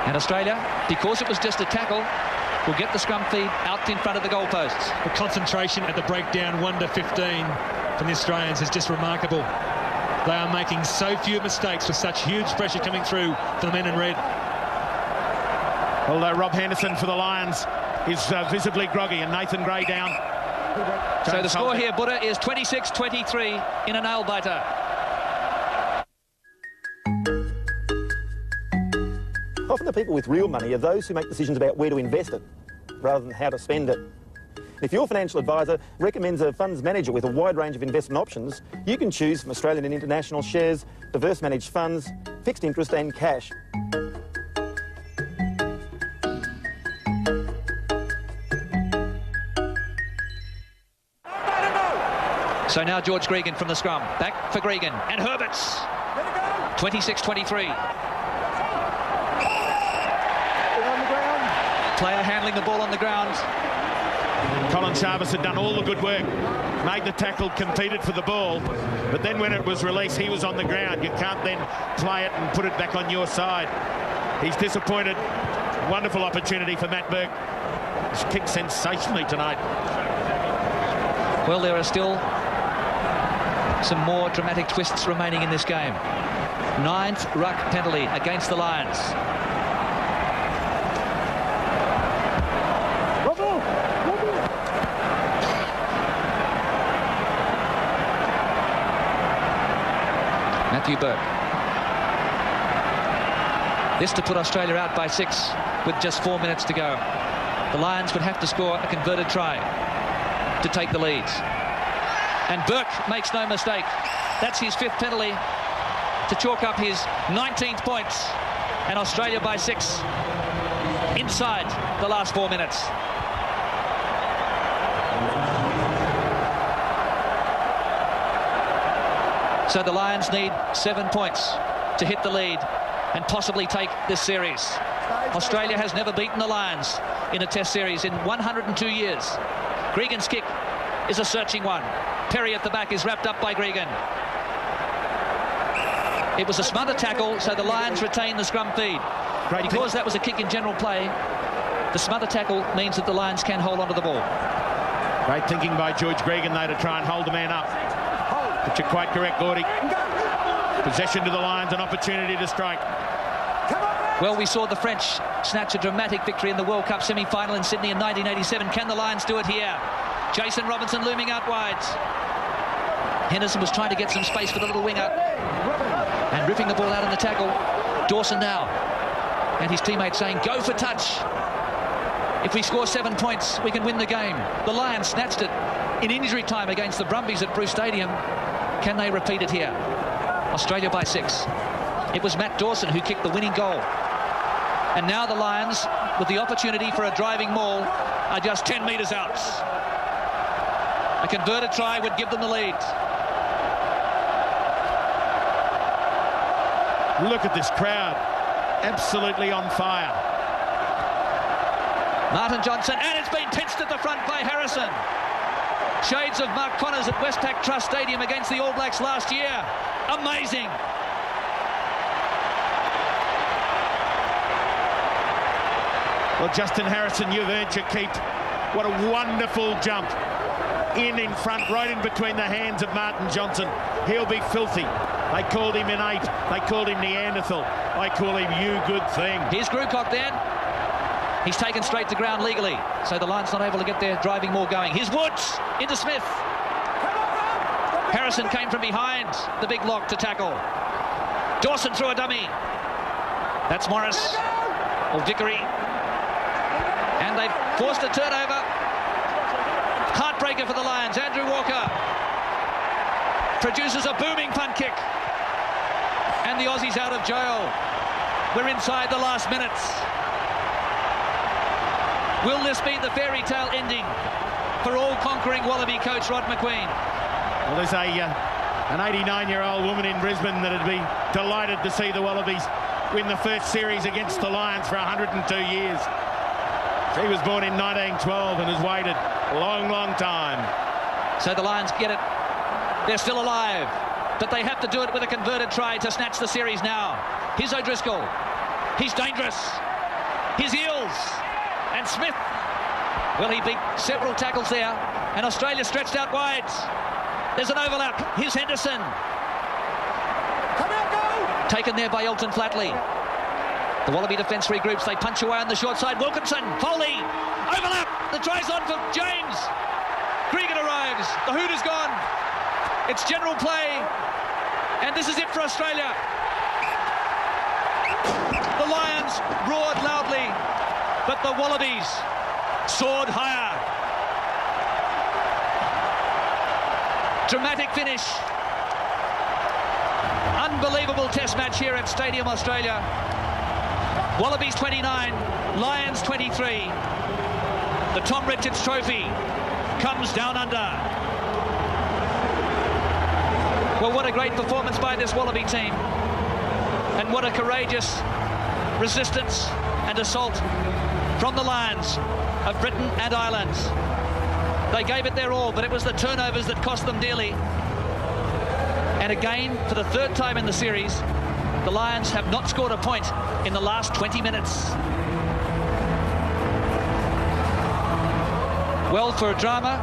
A: And Australia, because it was just a tackle, will get the scrum feed out in front of the goalposts.
B: The concentration at the breakdown, 1 to 15 from the Australians, is just remarkable. They are making so few mistakes with such huge pressure coming through for the men in red.
C: Although Rob Henderson for the Lions is visibly groggy, and Nathan Gray down.
A: So the score here, Buddha, is 26-23 in a nail-biter.
I: Often the people with real money are those who make decisions about where to invest it, rather than how to spend it. If your financial advisor recommends a funds manager with a wide range of investment options, you can choose from Australian and international shares, diverse managed funds, fixed interest and cash.
A: So now George Gregan from the scrum. Back for Gregan. And Herberts. 26-23. Player handling the ball on the ground.
C: Colin Jarvis had done all the good work, made the tackle, competed for the ball, but then when it was released, he was on the ground. You can't then play it and put it back on your side. He's disappointed. Wonderful opportunity for Matt Burke. He's kicked sensationally tonight.
A: Well, there are still some more dramatic twists remaining in this game. 9th ruck penalty against the Lions. Matthew Burke. This to put Australia out by 6 with just 4 minutes to go. The Lions would have to score a converted try to take the lead. And Burke makes no mistake. That's his 5th penalty to chalk up his 19th points. And Australia by 6 inside the last 4 minutes. So the Lions need 7 points to hit the lead and possibly take this series. Australia has never beaten the Lions in a test series in 102 years. Gregan's kick is a searching one. Perry at the back is wrapped up by Gregan. It was a smother tackle, so the Lions retain the scrum feed. Because that was a kick in general play, the smother tackle means that the Lions can hold onto the ball.
C: Great thinking by George Gregan, though, to try and hold the man up. But you're quite correct, Gordy. Possession to the Lions, an opportunity to strike.
A: Well, we saw the French snatch a dramatic victory in the World Cup semi-final in Sydney in 1987. Can the Lions do it here? Jason Robinson looming out wide. Henderson was trying to get some space for the little winger. And ripping the ball out in the tackle. Dawson now. And his teammate saying, go for touch. If we score 7 points, we can win the game. The Lions snatched it in injury time against the Brumbies at Bruce Stadium. Can they repeat it here? Australia by 6. It was Matt Dawson who kicked the winning goal. And now the Lions, with the opportunity for a driving maul, are just 10 metres out. A converted try would give them the lead.
C: Look at this crowd, absolutely on fire.
A: Martin Johnson, and it's been pinched at the front by Harrison. Shades of Mark Connors at Westpac Trust Stadium against the All Blacks last year. Amazing.
C: Well, Justin Harrison, you've earned your keep. What a wonderful jump. In front, right in between the hands of Martin Johnson. He'll be filthy. They called him an ape. They called him Neanderthal. I call him you good thing.
A: Here's Grewcock then. He's taken straight to ground legally. So the Lions not able to get their driving maul going. Here's Woods into Smith. Harrison came from behind the big lock to tackle. Dawson threw a dummy. That's Morris. Or Vickery. And they've forced a turnover. Heartbreaker for the Lions. Andrew Walker produces a booming punt kick. And the Aussies out of jail. We're inside the last minutes. Will this be the fairy tale ending for all-conquering Wallaby coach Rod McQueen?
C: Well, there's an 89-year-old woman in Brisbane that'd be delighted to see the Wallabies win the first series against the Lions for 102 years. She was born in 1912 and has waited a long, long time.
A: So the Lions get it. They're still alive, but they have to do it with a converted try to snatch the series now. Here's O'Driscoll. He's dangerous. Here's Eels. And Smith. Well, he beat several tackles there. And Australia stretched out wide. There's an overlap. Here's Henderson.
F: Come out, go!
A: Taken there by Elton Flatley. The Wallaby defence regroups. They punch away on the short side. Wilkinson, Foley, overlap. The try's on for James. Gregan arrives. The hoot is gone. It's general play. And this is it for Australia. The Lions roared loudly, but the Wallabies soared higher. Dramatic finish. Unbelievable test match here at Stadium Australia. Wallabies 29, Lions 23. The Tom Richards Trophy comes down under. Well, what a great performance by this Wallaby team. And what a courageous resistance and assault from the Lions of Britain and Ireland. They gave it their all, but it was the turnovers that cost them dearly. And again, for the third time in the series, the Lions have not scored a point in the last 20 minutes. Well, for drama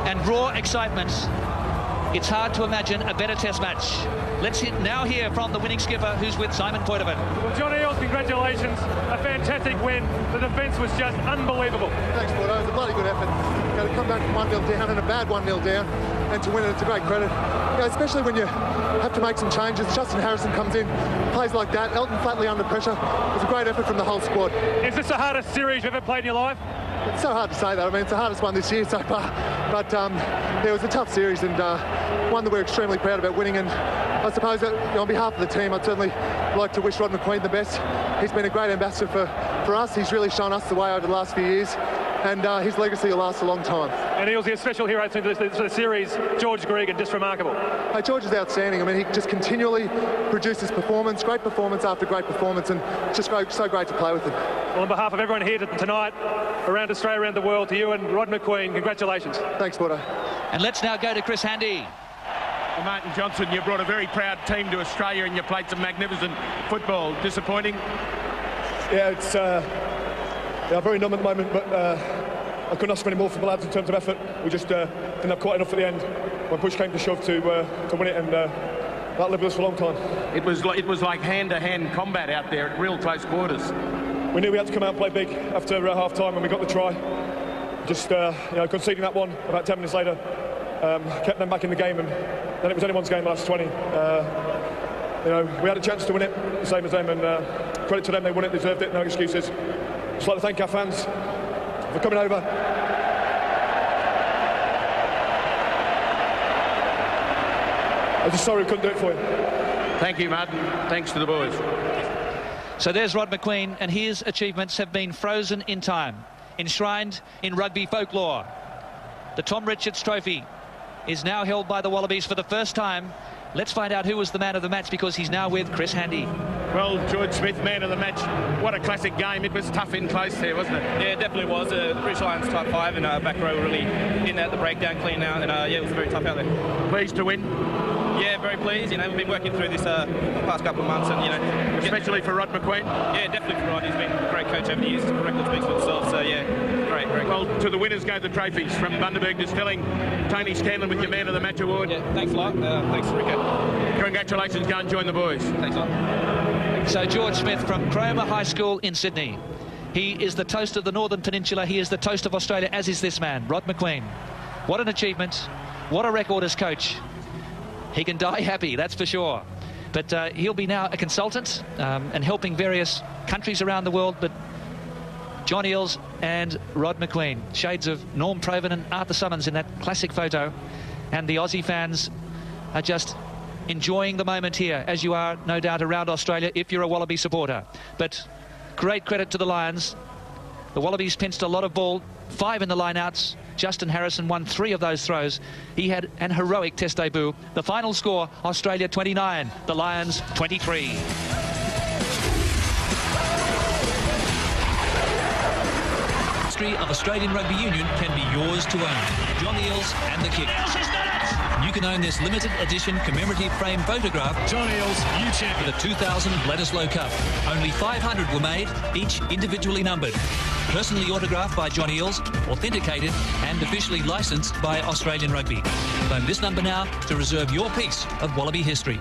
A: and raw excitement, it's hard to imagine a better test match. Let's now hear from the winning skipper, who's with Simon Poitevin.
B: Well, John Eales, congratulations. A fantastic win. The defence was just unbelievable.
F: Thanks, Porto. It was a bloody good effort. To come back from 1-0 down and a bad 1-0 down, and to win it, it's a great credit. Especially when you have to make some changes. Justin Harrison comes in, plays like that. Elton Flatley under pressure. It was a great effort from the whole squad.
B: Is this the hardest series you've ever played in your life?
F: It's so hard to say that. I mean, it's the hardest one this year so far. But it was a tough series and one that we're extremely proud about winning. And I suppose that, on behalf of the team, I'd certainly like to wish Rod McQueen the best. He's been a great ambassador for us. He's really shown us the way over the last few years. And his legacy will last a long time.
B: And Eales, your special hero to the series, George Gregan, just remarkable.
F: George is outstanding. I mean, he just continually produces performance, great performance after great performance, and it's just so great to play with him.
B: Well, on behalf of everyone here tonight, around Australia, around the world, to you and Rod McQueen, congratulations.
F: Thanks, Porto.
A: And let's now go to Chris Handy.
C: Well, Martin Johnson, you brought a very proud team to Australia and you played some magnificent football. Disappointing?
J: Yeah, it's very numb at the moment, but I couldn't ask for any more from the lads in terms of effort. We just didn't have quite enough at the end when push came to shove to win it, and that lived with us for a long time.
C: It was like hand-to-hand combat out there at real close quarters.
J: We knew we had to come out and play big after half-time when we got the try. Just conceding that one about 10 minutes later kept them back in the game, and then it was anyone's game the last 20. you know, we had a chance to win it, the same as them, and credit to them, they won it, deserved it, no excuses. Just like to thank our fans for coming over. I'm just sorry we couldn't do it for you.
C: Thank you, Martin. Thanks to the boys.
A: So there's Rod McQueen, and his achievements have been frozen in time, enshrined in rugby folklore. The Tom Richards Trophy is now held by the Wallabies for the first time. Let's find out who was the man of the match, because he's now with Chris Handy.
C: Well, George Smith, man of the match. What a classic game. It was tough in close there, wasn't it?
K: Yeah, it definitely was. The British Lions type 5 and back row were really in at the breakdown, clean out, and yeah, it was very tough out there.
C: Pleased to win?
K: Yeah, very pleased. You know, we've been working through this the past couple of months, and you know,
C: especially for Rod McQueen.
K: Yeah, definitely for Rod. He's been a great coach over the years. The record speaks for itself. So yeah, great.
C: Well, to the winners go the trophies from Bundaberg Distilling. Tony Scanlon with your man of the match award.
K: Yeah, thanks a lot. Thanks, Rico.
C: Congratulations. Go and join the boys.
K: Thanks a lot.
A: So George Smith from Cromer High School in Sydney. He is the toast of the Northern Peninsula. He is the toast of Australia, as is this man, Rod McQueen. What an achievement. What a record as coach. He can die happy, that's for sure. But he'll be now a consultant and helping various countries around the world. But John Eales and Rod McQueen, shades of Norm Provan and Arthur Summons in that classic photo. And the Aussie fans are just enjoying the moment here, as you are, no doubt, around Australia if you're a Wallaby supporter. But great credit to the Lions. The Wallabies pinched a lot of ball, 5 in the line-outs. Justin Harrison won 3 of those throws. He had an heroic test debut. The final score, Australia 29, the Lions 23.
L: History of Australian Rugby Union can be yours to own. John Eales and the Kick. You can own this limited edition commemorative frame photograph.
B: John Eales, you champion.
L: For the 2000 Bledisloe Cup. Only 500 were made, each individually numbered. Personally autographed by John Eales, authenticated and officially licensed by Australian Rugby. Phone this number now to reserve your piece of Wallaby history.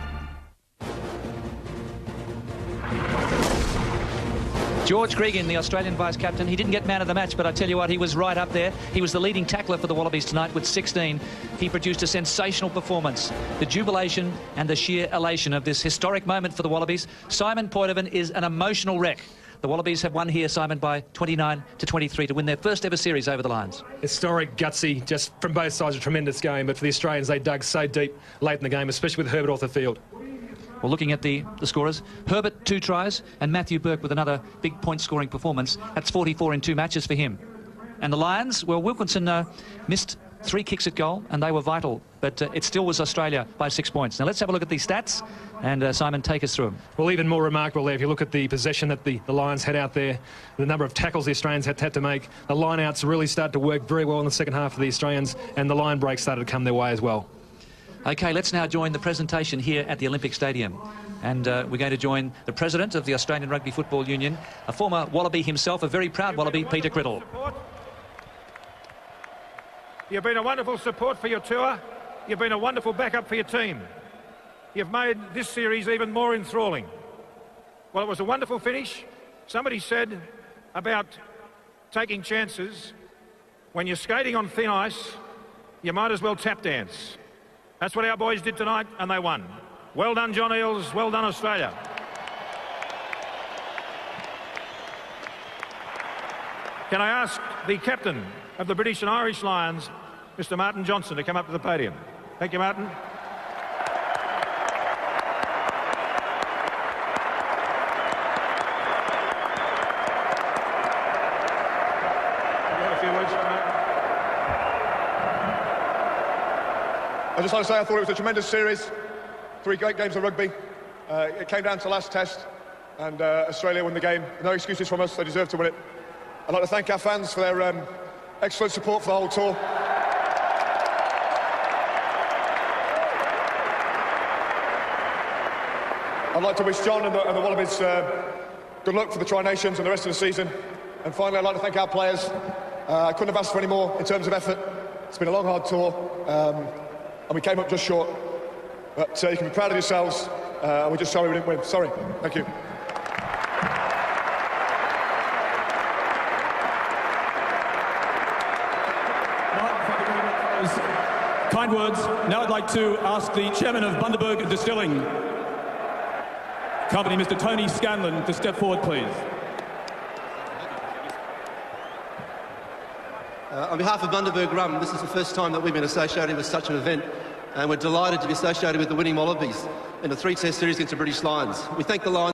A: George Cregan, the Australian vice-captain, he didn't get man of the match, but I tell you what, he was right up there. He was the leading tackler for the Wallabies tonight with 16. He produced a sensational performance. The jubilation and the sheer elation of this historic moment for the Wallabies. Simon Poitevin is an emotional wreck. The Wallabies have won here, Simon, by 29-23 to win their first ever series over the Lions.
B: Historic, gutsy, just from both sides, a tremendous game. But for the Australians, they dug so deep late in the game, especially with Herbert off the field.
A: Well, looking at the scorers, Herbert 2 tries and Matthew Burke with another big point-scoring performance. That's 44 in 2 matches for him. And the Lions, well, Wilkinson missed 3 kicks at goal, and they were vital. But it still was Australia by 6 points. Now, let's have a look at these stats, and Simon, take us through them.
B: Well, even more remarkable there, if you look at the possession that the Lions had out there, the number of tackles the Australians had to make, the line-outs really started to work very well in the second half for the Australians, and the line breaks started to come their way as well.
A: OK, let's now join the presentation here at the Olympic Stadium. And we're going to join the president of the Australian Rugby Football Union, a former Wallaby himself, a very proud Wallaby, Peter Criddle.
M: You've been a wonderful support for your tour. You've been a wonderful backup for your team. You've made this series even more enthralling. Well, it was a wonderful finish. Somebody said about taking chances. When you're skating on thin ice, you might as well tap dance. That's what our boys did tonight, and they won. Well done, John Eales. Well done, Australia. Can I ask the captain of the British and Irish Lions, Mr. Martin Johnson, to come up to the podium? Thank you, Martin.
J: I just want to say I thought it was a tremendous series. 3 great games of rugby. It came down to the last test, and Australia won the game. No excuses from us, they deserve to win it. I'd like to thank our fans for their excellent support for the whole tour. I'd like to wish John and the Wallabies good luck for the Tri-Nations and the rest of the season. And finally, I'd like to thank our players. I couldn't have asked for any more in terms of effort. It's been a long, hard tour, and we came up just short. But you can be proud of yourselves, and we're just sorry we didn't win. Sorry. Thank you.
N: Kind words. Now I'd like to ask the chairman of Bundaberg Distilling, Company, Mr. Tony Scanlon, to step forward, please.
O: On behalf of Bundaberg Rum, this is the first time that we've been associated with such an event, and we're delighted to be associated with the winning Wallabies in the 3-test series against the British Lions. We thank the Lions